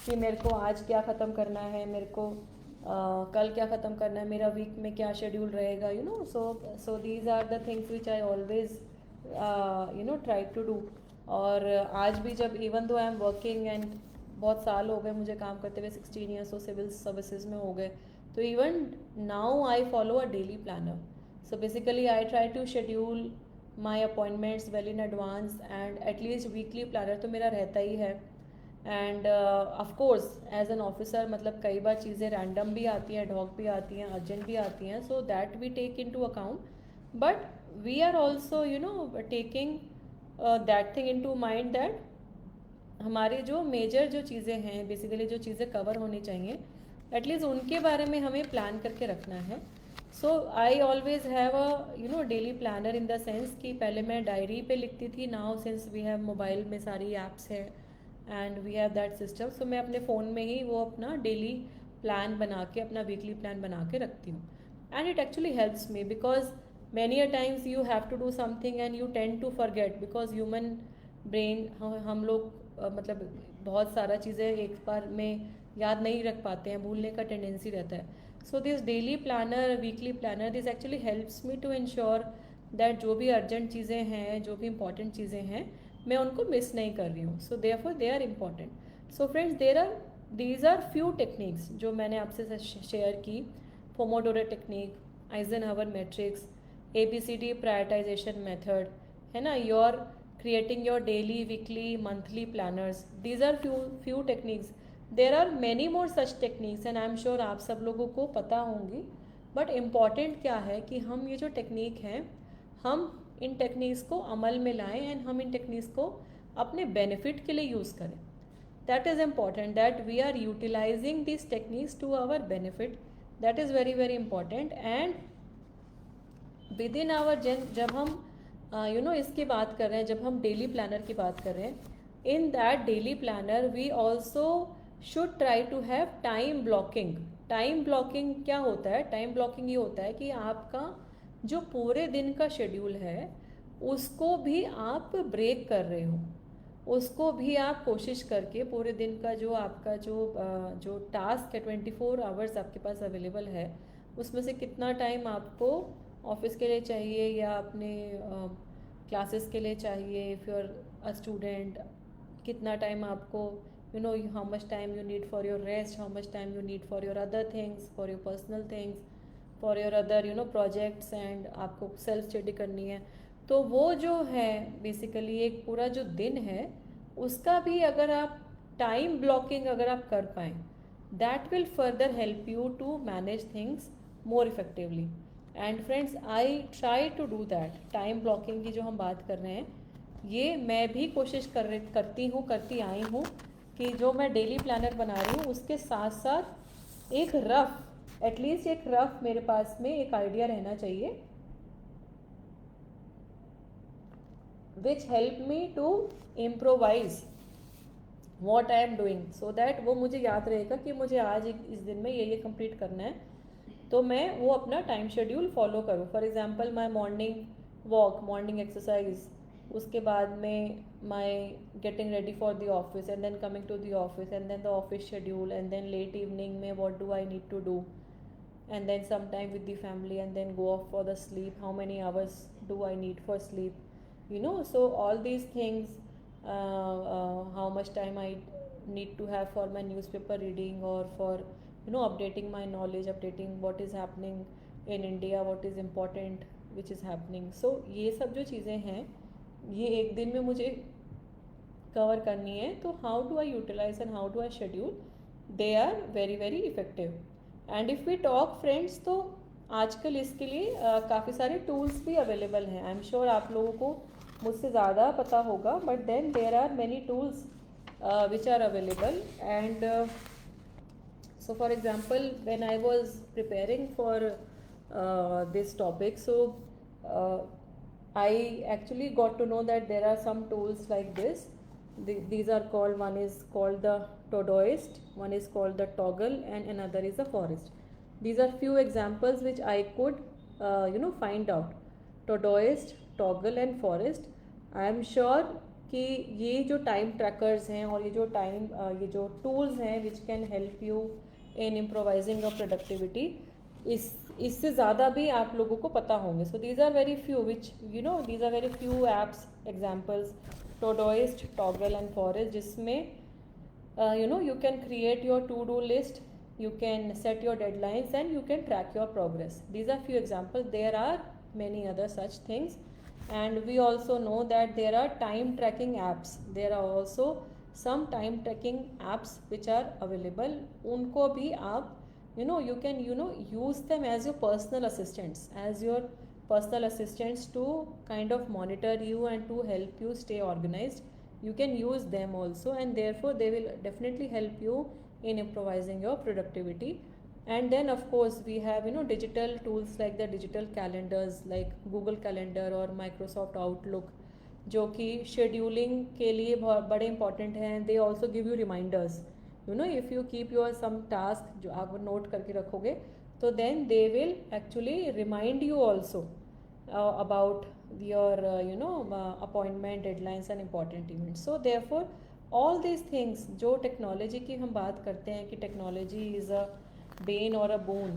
कि मेरे को आज क्या ख़त्म करना है, मेरे को कल क्या ख़त्म करना है, मेरा वीक में क्या शेड्यूल रहेगा, so these are the things which I always try to do. और आज भी जब even though I am working and बहुत साल हो गए मुझे काम करते हुए, 16 ईयर्स तो सिविल सर्विसेज में हो गए, तो even now I follow a daily planner. So basically I try to schedule my appointments well in advance, and at least weekly planner तो मेरा रहता ही है. And of course as an officer मतलब कई बार चीज़ें रैंडम भी आती हैं, एडहॉक भी आती हैं, अर्जेंट भी आती हैं, so that we take into account. But we are also taking that thing into mind that हमारे जो मेजर जो चीज़ें हैं, बेसिकली जो चीज़ें कवर होनी चाहिए, एटलीस्ट उनके बारे में हमें प्लान करके रखना है. So I always have a daily planner in the sense कि पहले मैं डायरी पे लिखती थी. Now since we have mobile में सारी ऐप्स है and we have that system, so मैं अपने फ़ोन में ही वो अपना डेली प्लान बना के, अपना वीकली प्लान बना के रखती हूँ. And it actually helps me because many a times you have to do something and you tend to forget, because human brain, हम लोग मतलब बहुत सारा चीज़ें एक बार में याद नहीं रख पाते हैं, भूलने का टेंडेंसी रहता है. So this daily planner, weekly planner, this actually helps me to ensure that जो भी अर्जेंट चीज़ें हैं, जो भी इंपॉर्टेंट चीज़ें हैं, मैं उनको मिस नहीं कर रही हूँ. So therefore they are important. So friends, these are few techniques जो मैंने आपसे शेयर की. Pomodoro technique, Eisenhower matrix, ABCD prioritization method, है ना, your creating your daily, weekly, monthly planners. These are few techniques. There are many more such techniques and I am sure आप सब लोगों को पता होंगी. But important क्या है कि हम ये जो टेक्निक हैं, हम इन टेक्निक्स को अमल में लाएं एंड हम इन टेक्निक्स को अपने बेनिफिट के लिए यूज़ करें. That is important, that we are utilizing these techniques to our benefit. That is very very important. And within our जब हम इसकी बात कर रहे हैं, जब हम डेली प्लानर की बात कर रहे हैं, in that daily planner we also should try to have time blocking. Time blocking क्या होता है? टाइम ब्लॉकिंग ये होता है कि आपका जो पूरे दिन का शेड्यूल है उसको भी आप ब्रेक कर रहे हो, उसको भी आप कोशिश करके पूरे दिन का जो आपका जो टास्क है 24 आवर्स आपके पास अवेलेबल है, उसमें से कितना टाइम आपको ऑफिस के लिए चाहिए या अपने क्लासेस के लिए चाहिए, if you are a student, कितना टाइम आपको how much time you need for your rest, how much time you need for your other things, for your personal things, for your other projects, and आपको सेल्फ स्टडी करनी है. तो वो जो है बेसिकली एक पूरा जो दिन है उसका भी अगर आप टाइम ब्लॉकिंग अगर आप कर पाएँ, that will further help you to manage things more effectively. And friends, I try to do that. Time blocking की जो हम बात कर रहे हैं, ये मैं भी कोशिश करती आई हूँ कि जो मैं डेली प्लानर बना रही हूँ उसके साथ साथ एक एटलीस्ट एक रफ मेरे पास में एक आइडिया रहना चाहिए, which help me to improvise what I am doing, so that वो मुझे याद रहेगा कि मुझे आज इस दिन में ये कंप्लीट करना है, तो मैं वो अपना टाइम शेड्यूल फॉलो करूँ. For example my morning walk, morning exercise, उसके बाद में my getting ready for the office and then coming to the office and then the office schedule and then late evening में what do I need to do and then some time with the family and then go off for the sleep, how many hours do I need for sleep, so all these things, how much time I need to have for my newspaper reading or for updating my knowledge, updating what is happening in India, what is important which is happening. So ये सब जो चीज़ें हैं ये एक दिन में मुझे कवर करनी है, तो how do I utilize and how do I schedule, they are very very effective. And if we talk friends, तो आजकल इसके लिए काफ़ी सारे टूल्स भी अवेलेबल हैं. आई एम श्योर आप लोगों को मुझसे ज़्यादा पता होगा, but then there are many tools which are available. And so for example, when I was preparing for this topic, so uh, I actually got to know that there are some tools like this. These are called, one is called the Todoist, one is called the Toggle, and another is the Forest. These are few examples which I could find out. Todoist, Toggle and Forest. I am sure कि ये जो टाइम ट्रैकर्स हैं और ये जो टूल्स हैं which can help you in improvising a productivity, इस इससे ज़्यादा भी आप लोगों को पता होंगे. So these are very few which these are very few apps examples, Todoist, Toggl and Forest, जिसमें you can create your to-do list, you can set your deadlines, and you can track your progress. These are few examples. There are many other such things, and we also know that there are time tracking apps. There are also some time tracking apps which are available. उनको भी आप you can use them as your personal assistants to kind of monitor you and to help you stay organized. You can use them also, and therefore they will definitely help you in improvising your productivity. And then of course we have digital tools like the digital calendars like Google Calendar or Microsoft Outlook, जो कि शेड्यूलिंग के लिए बहुत बड़े इंपॉर्टेंट हैं. They also give you reminders. If you keep your some task जो आप नोट करके रखोगे, तो then they will actually remind you also about your appointment deadlines and important events. So therefore all these things, जो टेक्नोलॉजी की हम बात करते हैं कि technology is a bane or a boon,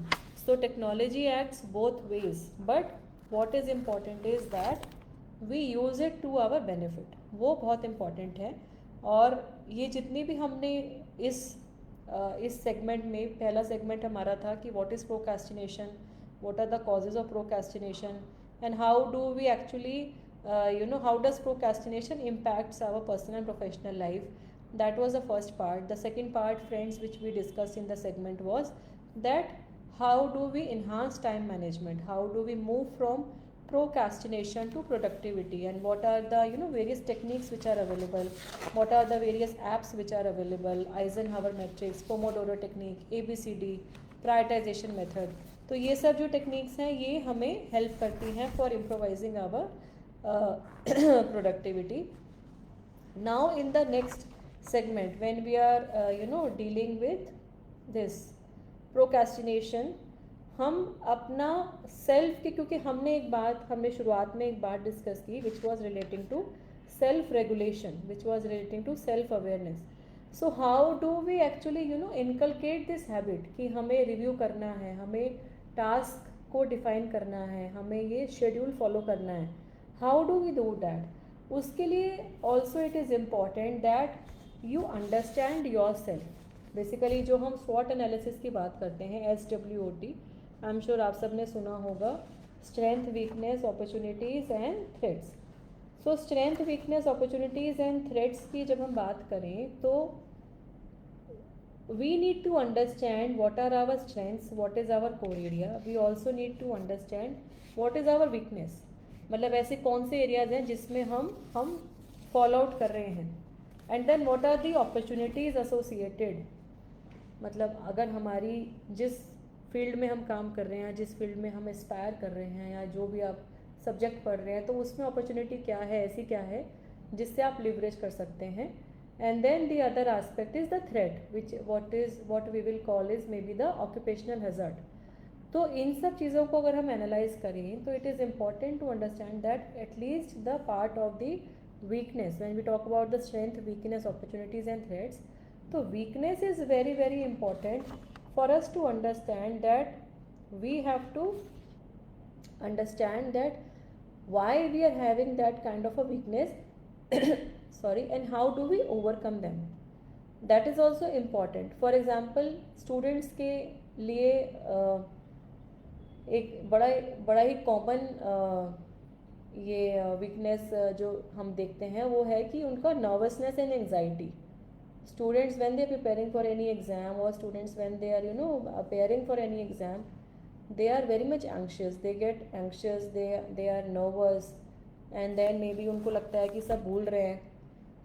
so technology acts both ways, but what is important is that we use it to our benefit. वो बहुत important है. और ये जितनी भी हमने इस सेगमेंट में, पहला सेगमेंट हमारा था कि what is procrastination, what are the causes of procrastination, and how do we actually how does procrastination impacts our personal and professional life. That was the first part. The second part, friends, which we discussed in the segment was that how do we enhance time management, how do we move from procrastination to productivity, and what are the various techniques which are available, what are the various apps which are available, Eisenhower matrix, Pomodoro technique, ABCD, prioritization method. तो ये सब जो टेक्निक्स हैं ये हमें हेल्प करती हैं for improvising our productivity. Now in the next segment, when we are dealing with this procrastination, हम अपना सेल्फ की, क्योंकि हमने शुरुआत में एक बात डिस्कस की which was relating to self regulation, which was relating to self awareness. So how do we actually inculcate this habit कि हमें रिव्यू करना है, हमें टास्क को डिफाइन करना है, हमें ये शेड्यूल फॉलो करना है. How do we do that? उसके लिए also it is important that you understand your self. Basically जो हम स्वॉट एनालिसिस की बात करते हैं, SWOT, आई एम श्योर आप सब ने सुना होगा, strength, weakness, opportunities and threats. So strength, weakness, opportunities and threats की जब हम बात करें तो we need to understand what are our strengths, what is our core area. We also need to understand what is our weakness. मतलब ऐसे कौन से एरियाज हैं जिसमें हम फॉल आउट कर रहे हैं. And then what are the opportunities associated. मतलब अगर हमारी जिस फील्ड में हम काम कर रहे हैं, जिस फील्ड में हम एस्पायर कर रहे हैं, या जो भी आप सब्जेक्ट पढ़ रहे हैं, तो उसमें अपॉर्चुनिटी क्या है, ऐसी क्या है जिससे आप लिवरेज कर सकते हैं. And then the other aspect is the threat, what we will call is maybe the occupational hazard. तो इन सब चीज़ों को अगर हम एनालाइज करें तो it is important to understand that at least the part of the weakness, when we talk about the strength, weakness, opportunities and threats. तो weakness is very very important for us to understand that we have to understand that why we are having that kind of a weakness sorry, and how do we overcome them. That is also important. For example, students के लिए एक बड़ा ही कॉमन ये वीकनेस जो हम देखते हैं वो है कि उनका nervousness and anxiety. Students when they are preparing for any exam, or students when they are appearing for any exam, they are very much anxious, they get anxious, they are nervous, and then maybe उनको लगता है कि सब भूल रहे हैं.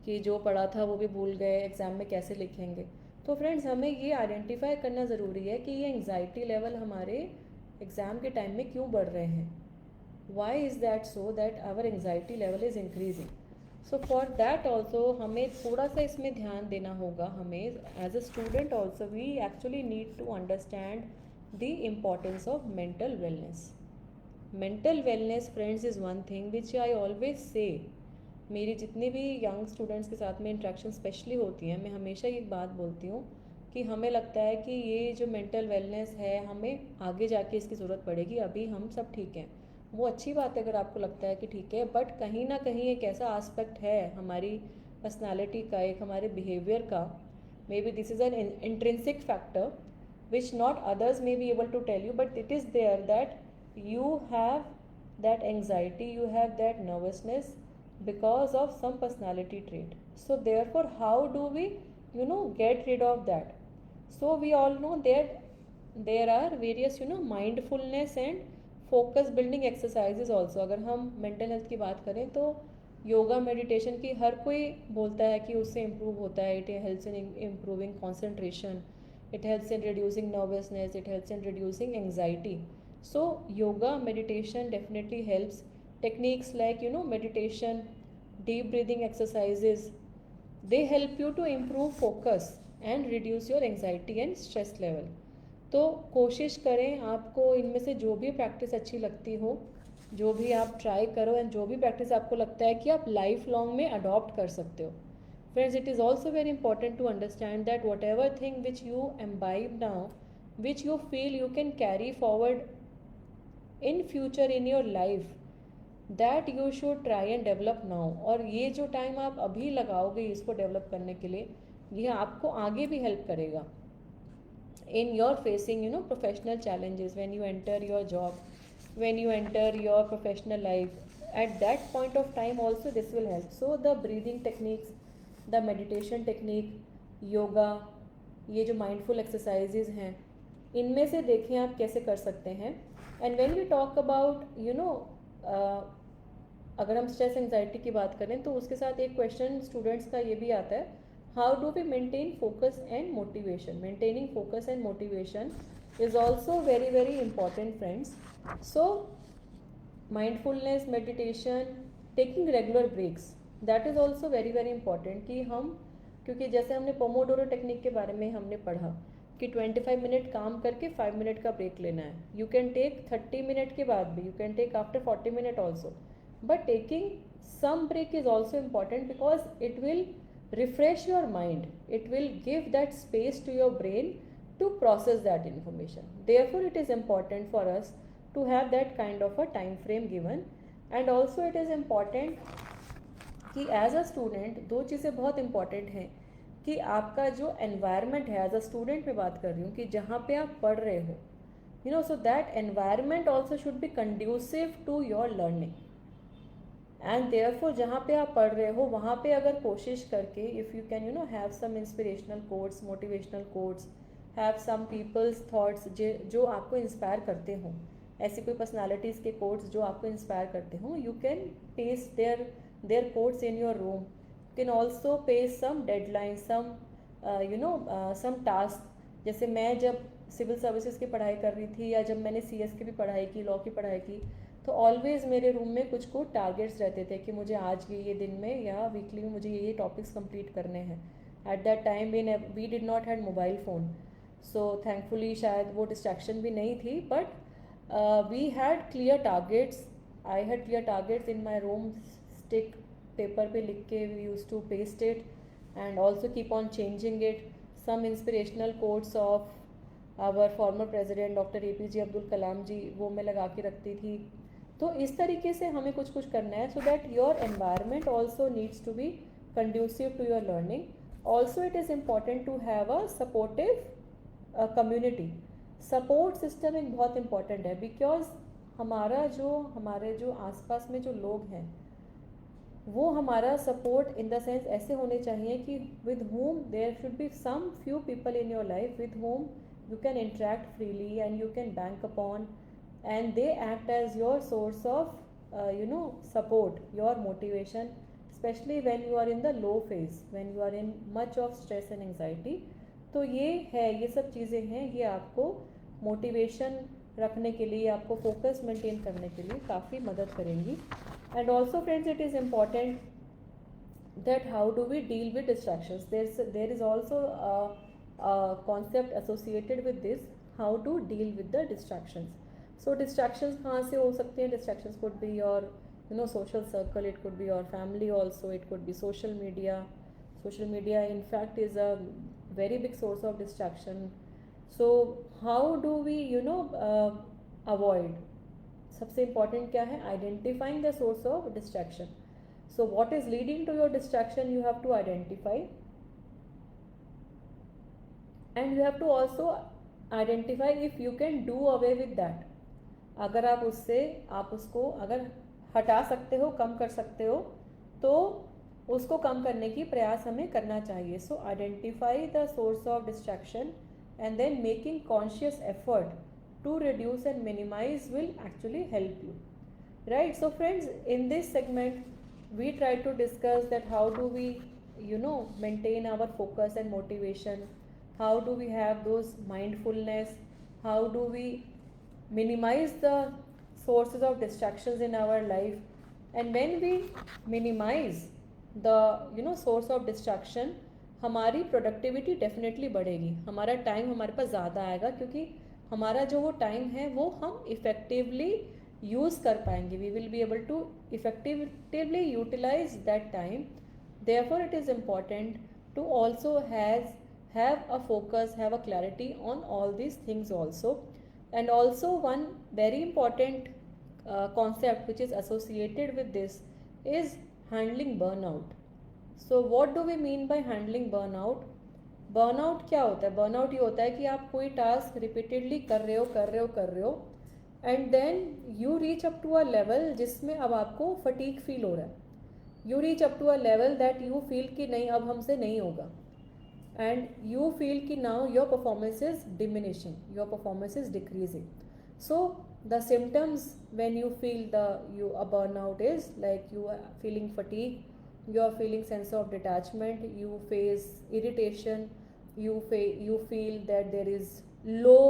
कि जो पढ़ा था वो भी भूल गए, एग्ज़ाम में कैसे लिखेंगे। तो फ्रेंड्स, हमें ये आइडेंटिफाई करना ज़रूरी है कि ये एंग्जाइटी लेवल हमारे एग्ज़ाम के टाइम में क्यों बढ़ रहे हैं। Why is that so that our anxiety level is increasing. So for that also हमें थोड़ा सा इसमें ध्यान देना होगा। हमें as a student also we actually need to understand the importance of mental wellness. Mental wellness friends is one thing which I always say. मेरी जितनी भी यंग स्टूडेंट्स के साथ में इंट्रैक्शन स्पेशली होती हैं, मैं हमेशा ये बात बोलती हूँ कि हमें लगता है कि ये जो मेंटल वेलनेस है हमें आगे जाके इसकी ज़रूरत पड़ेगी, अभी हम सब ठीक हैं। वो अच्छी बात है अगर आपको लगता है कि ठीक है, बट कहीं ना कहीं एक ऐसा आस्पेक्ट है हमारी पर्सनालिटी का, एक हमारे बिहेवियर का, may be this is an intrinsic factor which not others may be able to tell you, but it is there that you have that anxiety, you have that nervousness because of some personality trait. So therefore, how do we get rid of that? So we all know that there are various mindfulness and focus building exercises also. अगर हम mental health की बात करें तो योगा मेडिटेशन की हर कोई बोलता है कि उससे इम्प्रूव होता है, it helps in improving concentration, it helps in reducing nervousness, it helps in reducing anxiety. So yoga meditation definitely helps. Techniques like meditation, deep breathing exercises, they help you to improve focus and reduce your anxiety and stress level. तो कोशिश करें, आपको इनमें से जो भी प्रैक्टिस अच्छी लगती हो, जो भी आप ट्राई करो, एंड जो भी प्रैक्टिस आपको लगता है कि आप लाइफ लॉन्ग में अडॉप्ट कर सकते हो. Friends, it is also very important to understand that whatever thing which you imbibe now, which you feel you can carry forward in future in your life, that you should try and develop now. और ये जो टाइम आप अभी लगाओगे इसको डेवलप करने के लिए, ये आपको आगे भी हेल्प करेगा in your facing professional challenges, when you enter your job, when you enter your professional life. At that point of time also this will help. So the breathing techniques, the meditation technique, yoga, ये जो माइंडफुल एक्सरसाइजेज हैं, इनमें से देखें आप कैसे कर सकते हैं. And when we talk about अगर हम स्ट्रेस एंजाइटी की बात करें तो उसके साथ एक क्वेश्चन स्टूडेंट्स का ये भी आता है, how do we maintain focus and motivation. Maintaining focus and motivation is also very very important friends. So mindfulness, meditation, taking regular breaks, that is also very very important. कि हम, क्योंकि जैसे हमने पोमोडोरो टेक्निक के बारे में हमने पढ़ा कि 25 मिनट काम करके 5 मिनट का ब्रेक लेना है. यू कैन टेक 30 मिनट के बाद भी, you can take after 40 minute also, but taking some break is also important because it will refresh your mind, it will give that space to your brain to process that information. Therefore it is important for us to have that kind of a time frame given. And also it is important कि एज अ स्टूडेंट दो चीज़ें बहुत इंपॉर्टेंट हैं कि आपका जो एनवायरनमेंट है, एज अ स्टूडेंट मैं बात कर रही हूँ, कि जहाँ पे आप पढ़ रहे हो, so that environment also should be conducive to your learning. And therefore जहाँ पे आप पढ़ रहे हो वहाँ पे अगर कोशिश करके, if you can have some inspirational quotes, motivational quotes, have some peoples thoughts जो आपको इंस्पायर करते हों, ऐसी कोई पर्सनालिटीज़ के कोट्स जो आपको इंस्पायर करते हों, you can paste their quotes in your room. You can also paste some deadlines, some task. जैसे मैं जब सिविल सर्विसेज की पढ़ाई कर रही थी, या जब मैंने CS की भी पढ़ाई की, लॉ की पढ़ाई की, तो ऑलवेज़ मेरे रूम में कुछ कुछ टारगेट्स रहते थे कि मुझे आज ये दिन में या वीकली में मुझे ये टॉपिक्स कंप्लीट करने हैं. At that time we did not had mobile phone, so thankfully शायद वो डिस्ट्रैक्शन भी नहीं थी, but we had clear targets. I had clear targets in my room. Stick paper पे लिख के we use to paste it and also keep on changing it. Some inspirational quotes of our former president doctor APJ Abdul Kalam ji, वो मैं लगा के रखती थी. तो इस तरीके से हमें कुछ कुछ करना है, so that your environment also needs to be conducive to your learning. Also it is important to have a supportive community. Support system एक बहुत इम्पॉर्टेंट है, बिकॉज हमारे जो आसपास में जो लोग हैं वो हमारा सपोर्ट इन द सेंस ऐसे होने चाहिए कि with whom there should be some few people in your life with whom you can interact freely and you can bank upon, and they act as your source of support, your motivation, specially when you are in the low phase, when you are in much of stress and anxiety. तो ये सब चीज़ें हैं, ये आपको मोटिवेशन रखने के लिए, आपको फोकस मेंटेन करने के लिए काफ़ी मदद करेंगी। And also friends, it is important that how do we deal with distractions. There is also a concept associated with this, how to deal with the distractions. So distractions कहाँ से हो सकते हैं? Distractions could be your social circle, it could be your family also, it could be social media. Social media in fact is a very big source of distraction. So how do we avoid? सबसे important क्या है? Identifying the source of distraction. So what is leading to your distraction, you have to identify, and you have to also identify if you can do away with that. अगर आप उसको अगर हटा सकते हो, कम कर सकते हो, तो उसको कम करने की प्रयास हमें करना चाहिए. So identify the source of distraction and then making conscious effort to reduce and minimize will actually help you, right? So friends, in this segment we try to discuss that how do we maintain our focus and motivation, how do we have those mindfulness, how do we minimize the sources of distractions in our life. And when we minimize the source of distraction, हमारी प्रोडक्टिविटी डेफिनेटली बढ़ेगी, हमारा टाइम हमारे पास ज़्यादा आएगा, क्योंकि हमारा जो वो टाइम है वो हम इफ़ेक्टिवली यूज़ कर पाएंगे. We will be able to effectively utilize that time. Therefore it is important to also have a focus, have a clarity on all these things also. And also one very important concept which is associated with this is handling burnout. So what do we mean by handling burnout? Burnout क्या होता है? Burnout ये होता है कि आप कोई टास्क रिपीटेडली कर रहे हो and then you reach up to a level जिसमें अब आपको फटीक फील हो रहा है. You reach up to a level that you feel कि नहीं, अब हमसे नहीं होगा, एंड यू फील कि now your performance is diminishing, your performance is decreasing. So the symptoms when you feel a burnout is like you are feeling fatigue, you are feeling sense of detachment, you face irritation, you feel that there is low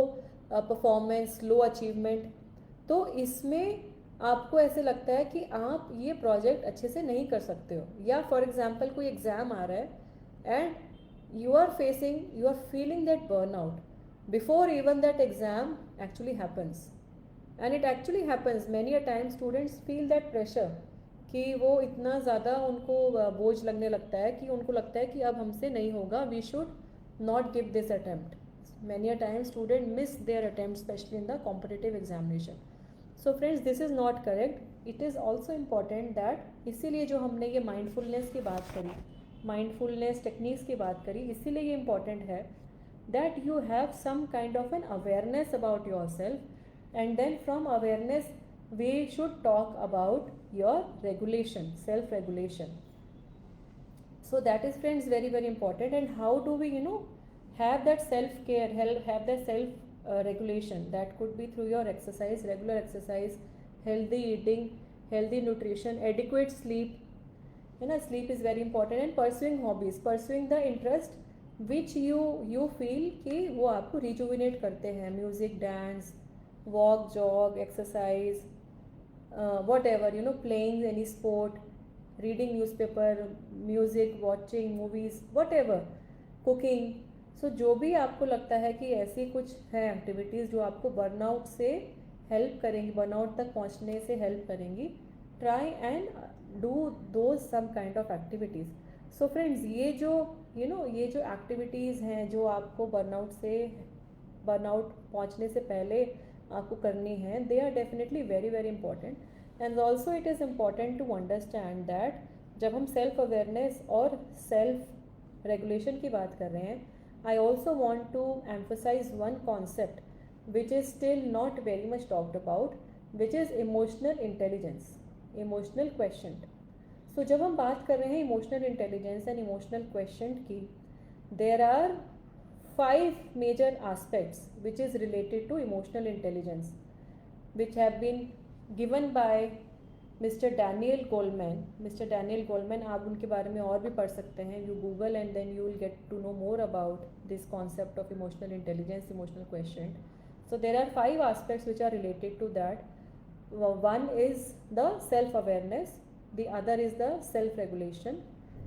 performance, low achievement. तो इसमें आपको ऐसे लगता है कि आप ये प्रोजेक्ट अच्छे से नहीं कर सकते हो, या फॉर एग्जांपल कोई एग्ज़ाम आ रहा है and you are feeling that burnout before even that exam actually happens. And it actually happens many a time. Students feel that pressure कि वो इतना ज़्यादा उनको बोझ लगने लगता है कि उनको लगता है कि अब हमसे नहीं होगा, we should not give this attempt. Many a time student miss their attempt, especially in the competitive examination. So friends, this is not correct. It is also important that, इसीलिए जो हमने ये mindfulness की बात करी, mindfulness techniques की बात करी, इसीलिए ये important है that you have some kind of an awareness about yourself, and then from awareness we should talk about your regulation, self-regulation. So that is friends very very important. And how do we have that self care, have that self regulation? That could be through your exercise, regular exercise, healthy eating, healthy nutrition, adequate sleep. Sleep is very important. And pursuing hobbies, pursuing the interest which you feel कि वो आपको rejuvenate करते हैं. Music, dance, walk, jog, exercise, whatever, playing any sport, reading newspaper, music, watching movies, whatever, cooking. सो जो भी आपको लगता है कि ऐसी कुछ है एक्टिविटीज़ जो आपको बर्नआउट से हेल्प करेंगी, बर्नआउट तक पहुंचने से हेल्प करेंगी, ट्राई एंड डू दो some kind of activities. So friends, ये जो एक्टिविटीज़ हैं जो आपको बर्नआउट पहुंचने से पहले आपको करनी है, they are definitely very very important. And also it is important to understand that जब हम सेल्फ अवेयरनेस और सेल्फ रेगुलेशन की बात कर रहे हैं, I also want to emphasize one concept which is still not very much talked about, which is emotional intelligence, emotional quotient. So जब हम बात कर रहे हैं emotional intelligence and emotional quotient की, there are 5 major aspects which is related to emotional intelligence, which have been given by mister Daniel Goldman, आप उनके बारे में और भी पढ़ सकते हैं. You google and then you will get to know more about this concept of emotional intelligence, emotional question. So there are 5 aspects which are related to that. One is the self-awareness, the other is the self-regulation,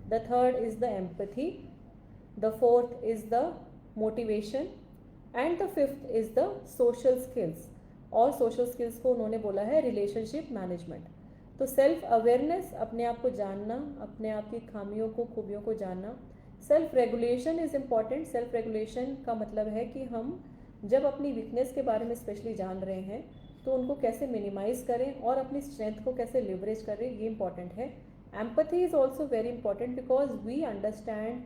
the third is the empathy, the fourth is the motivation, and the fifth is the social skills. और social skills को उन्होंने बोला है relationship management. तो सेल्फ अवेयरनेस, अपने आप को जानना, अपने आप की खामियों को, खूबियों को जानना. Self regulation is important. Self regulation का मतलब है कि हम जब अपनी वीकनेस के बारे में स्पेशली जान रहे हैं तो उनको कैसे मिनिमाइज़ करें और अपनी स्ट्रेंथ को कैसे लिवरेज करें, ये इंपॉर्टेंट है. Empathy is also very important because we understand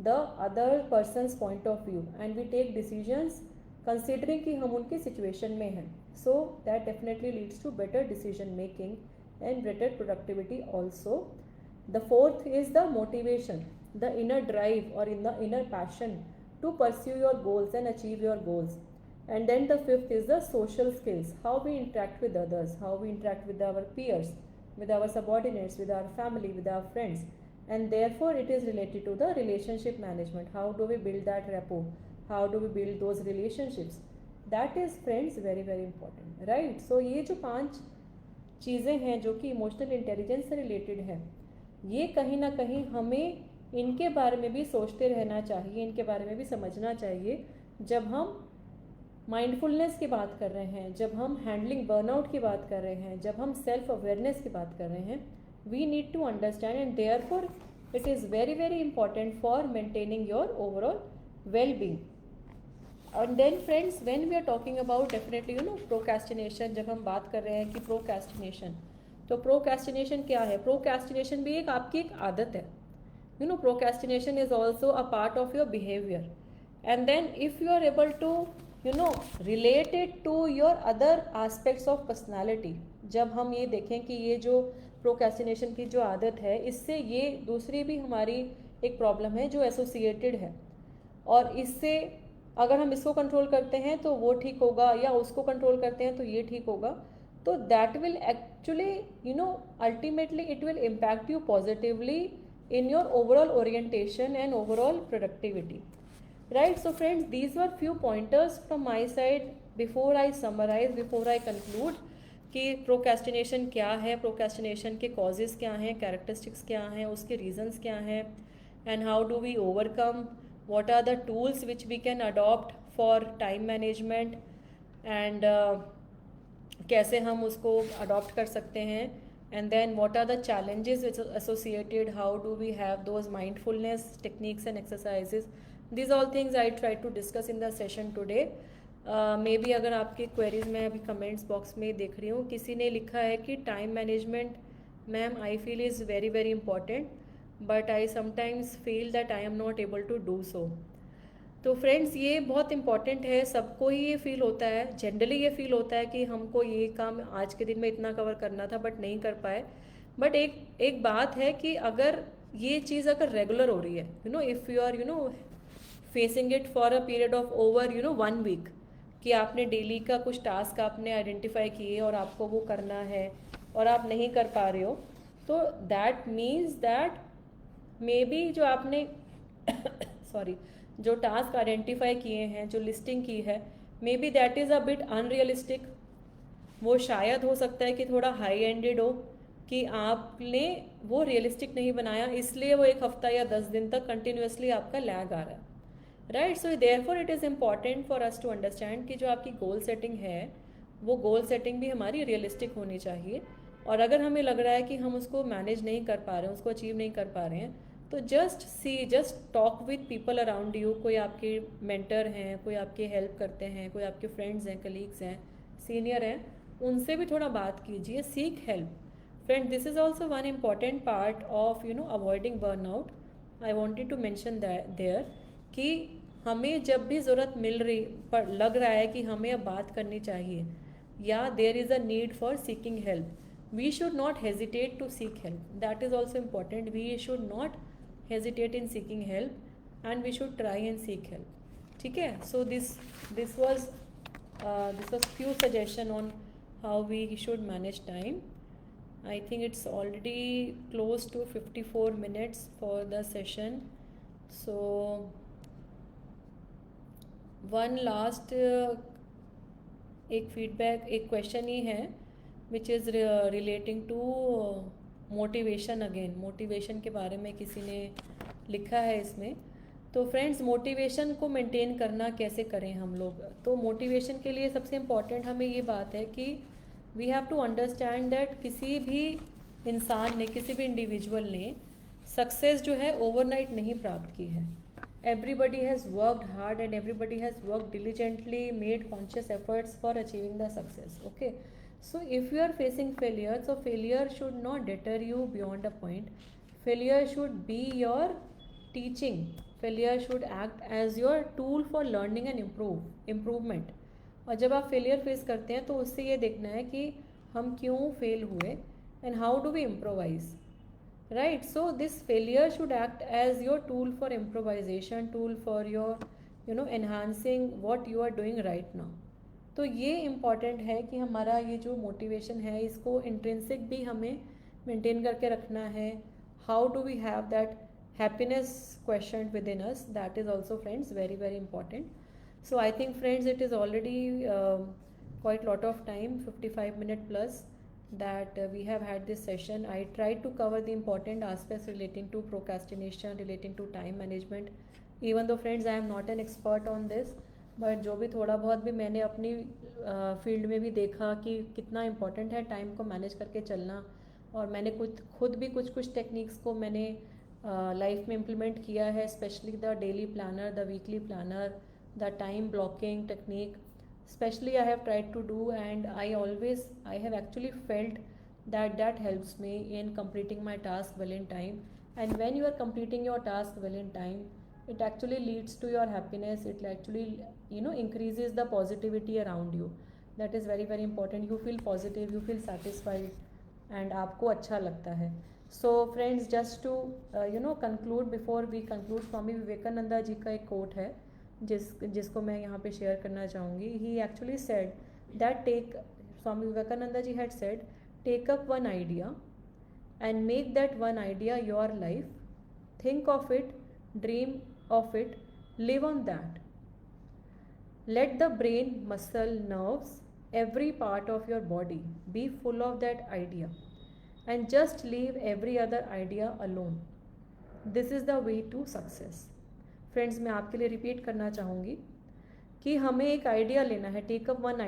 the other persons point of view and we take decisions considering कि हम उनकी सिचुएशन में हैं. So that definitely leads to better decision making and better productivity also. The fourth is the motivation, the inner drive or in the inner passion to pursue your goals and achieve your goals. And then the fifth is the social skills, how we interact with others, how we interact with our peers, with our subordinates, with our family, with our friends. And therefore it is related to the relationship management. How do we build that rapport, how do we build those relationships? That is, friends, very very important, right? So ये जो 5 चीज़ें हैं जो कि इमोशनल इंटेलिजेंस से रिलेटेड है, ये कहीं ना कहीं हमें इनके बारे में भी सोचते रहना चाहिए, इनके बारे में भी समझना चाहिए जब हम माइंडफुलनेस की बात कर रहे हैं, जब हम हैंडलिंग बर्नआउट की बात कर रहे हैं, जब हम सेल्फ अवेयरनेस की बात कर रहे हैं. We need to understand and therefore it is very very important for maintaining your overall well being. And then friends, when we are talking about definitely procrastination, जब हम बात कर रहे हैं कि procrastination, तो procrastination क्या है? Procrastination भी आपकी एक आदत है. Procrastination is also a part of your behavior. And then if you are able to relate it to your other aspects of personality, जब हम ये देखें कि ये जो procrastination की जो आदत है, इससे ये दूसरी भी हमारी एक प्रॉब्लम है जो एसोसिएटेड है, और इससे अगर हम इसको कंट्रोल करते हैं तो वो ठीक होगा, या उसको कंट्रोल करते हैं तो ये ठीक होगा. तो that will actually ultimately it will impact you positively in your overall orientation and overall productivity, right? So friends, these were few pointers from my side before I summarize, before I conclude कि प्रोक्रेस्टिनेशन क्या है, प्रोक्रेस्टिनेशन के कॉजेज़ क्या हैं, कैरेक्टरिस्टिक्स क्या हैं, उसके रीजंस क्या हैं, and how do we overcome, what are the tools which we can adopt for time management, and कैसे हम उसको adopt कर सकते हैं, and then what are the challenges which are associated, how do we have those mindfulness techniques and exercises. These all things I try to discuss in the session today. May be अगर आपकी क्वेरीज मैं अभी कमेंट्स बॉक्स में देख रही हूँ, किसी ने लिखा है कि time management ma'am I feel is very very important but I sometimes feel that I am not able to do so. तो फ्रेंड्स, ये बहुत इंपॉर्टेंट है, सबको ही ये फील होता है, जनरली ये फील होता है कि हमको ये काम आज के दिन में इतना कवर करना था बट नहीं कर पाए. बट एक बात है कि अगर ये चीज़ अगर रेगुलर हो रही है, if you are facing it for a period of over 1 week, कि आपने डेली का कुछ टास्क आपने आइडेंटिफाई किए और आपको वो करना है और आप नहीं कर पा रहे हो, तो that means that may be जो आपने सॉरी जो टास्क आइडेंटिफाई किए हैं, जो लिस्टिंग की है, may be that is a bit unrealistic. वो शायद हो सकता है कि थोड़ा हाई एंडेड हो, कि आपने वो रियलिस्टिक नहीं बनाया, इसलिए वो 1 हफ्ता या 10 दिन तक कंटिन्यूसली आपका लैग आ रहा है, right. So therefore it is important for us to understand कि जो आपकी गोल सेटिंग है वो गोल सेटिंग भी हमारी रियलिस्टिक होनी चाहिए. और अगर हमें लग रहा है कि हम उसको मैनेज नहीं कर पा रहे हैं, उसको अचीव नहीं कर पा रहे हैं, तो just talk with people around you. कोई आपके मेंटर हैं, कोई आपकी हेल्प करते हैं, कोई आपके फ्रेंड्स हैं, कलीग्स हैं, सीनियर हैं, उनसे भी थोड़ा बात कीजिए, seek help. Friend, this is also one important part of avoiding burnout. I wanted to mention there कि हमें जब भी ज़रूरत मिल रही पर लग रहा है कि हमें अब बात करनी चाहिए, या there is a need for seeking help, we should not hesitate to seek help. That is also important. We should not hesitate in seeking help and we should try and seek help. ठीक है. So this was few suggestion on how we should manage time, I think it's already close to 54 minutes for the session. So one last एक फीडबैक, एक क्वेश्चन ही है which is relating to motivation. Again motivation के बारे में किसी ने लिखा है इसमें। तो फ्रेंड्स, मोटिवेशन को मेंटेन करना कैसे करें हम लोग? तो मोटिवेशन के लिए सबसे इम्पॉर्टेंट हमें ये बात है कि we have to understand that किसी भी इंसान ने, किसी भी इंडिविजुअल ने सक्सेस जो है ओवरनाइट नहीं प्राप्त की है। Everybody has worked hard and everybody has worked diligently, made conscious efforts for achieving the success. Okay, so if you are facing failure, so failure should not deter you beyond a point. Failure should be your teaching. Failure should act as your tool for learning and improvement. और जब आप फेलियर फेस करते हैं तो उससे ये देखना है कि हम क्यों फेल हुए and how do we improvise. Right, so this failure should act as your tool for improvisation, tool for your enhancing what you are doing right now. तो ये इम्पॉर्टेंट है कि हमारा ये जो मोटिवेशन है इसको इंट्रिंसिक भी हमें मेंटेन करके रखना है. How do we have that happiness question within us, that is also friends very very important. So I think friends, it is already quite lot of time, 55 minute plus, that we have had this session. I tried to cover the important aspects relating to procrastination, relating to time management. Even though friends, I am not an expert on this, but जो भी थोड़ा बहुत भी मैंने अपनी फील्ड में भी देखा कि कितना इम्पोर्टेंट है टाइम को मैनेज करके चलना, और मैंने खुद भी कुछ टेक्निक्स को मैंने लाइफ में इम्प्लीमेंट किया है, specially the daily planner, the weekly planner, the time blocking technique especially I have tried to do, and I have actually felt that helps me in completing my task well in time. And when you are completing your task well in time, it actually leads to your happiness. It actually increases the positivity around you. That is very very important. You feel positive, you feel satisfied, and आपको अच्छा लगता है. So friends, just to conclude, before we conclude, स्वामी विवेकानंदा जी का एक कोट है जिसको मैं यहाँ पे शेयर करना चाहूँगी. He actually said that Swami Vivekananda ji had said, take up one idea and make that one idea your life. Think of it, dream of it, live on that. Let the brain, muscle, nerves, every part of your body be full of that idea, and just leave every other idea alone. This is the way to success. Friends, मैं आपके लिए रिपीट करना चाहूँगी कि हमें एक आइडिया लेना है. Take up one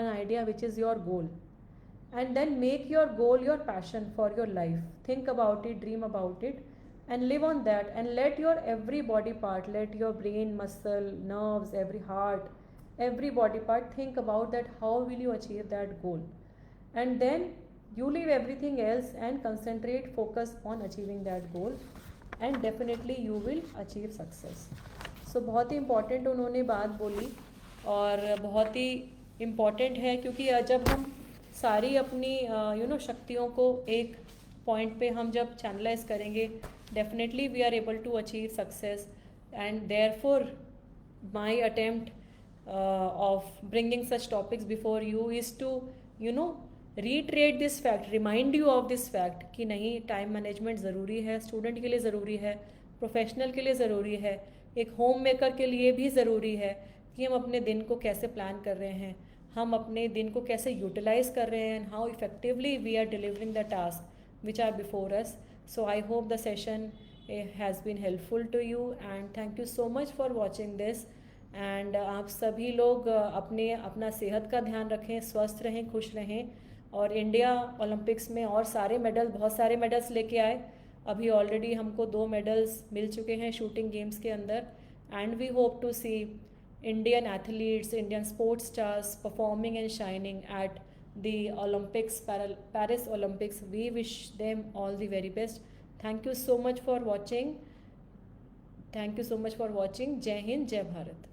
idea which is your goal, and then make your goal your passion for your life. Think about it, dream about it, and live on that, and let your every body part, let your brain, muscle, nerves, every heart, every body part think about that, how will you achieve that goal, and then you leave everything else and concentrate, focus on achieving that goal, and definitely you will achieve success. So बहुत ही इम्पॉर्टेंट उन्होंने बात बोली, और बहुत ही इम्पॉर्टेंट है क्योंकि जब हम सारी अपनी शक्तियों को एक पॉइंट पे हम जब चैनलाइज करेंगे, definitely we are able to achieve success. And therefore my attempt of bringing such topics before you is to reiterate this fact, remind you of this fact कि नहीं, टाइम मैनेजमेंट ज़रूरी है, स्टूडेंट के लिए ज़रूरी है, प्रोफेशनल के लिए ज़रूरी है, एक होम मेकर के लिए भी ज़रूरी है कि हम अपने दिन को कैसे प्लान कर रहे हैं, हम अपने दिन को कैसे यूटिलाइज़ कर रहे हैं, and how effectively we are delivering the tasks which are before us. So I hope the session has been helpful to you, and thank you so much for watching this. And आप सभी लोग अपना सेहत का ध्यान रखें, स्वस्थ रहें, खुश रहें, और इंडिया ओलंपिक्स में और बहुत सारे मेडल्स लेके आए. अभी ऑलरेडी हमको 2 मेडल्स मिल चुके हैं शूटिंग गेम्स के अंदर, and we hope to see Indian athletes, Indian sports stars performing and shining at the Olympics, Paris Olympics. We wish them all the very best. Thank you so much for watching. Jai Hind, Jai Bharat.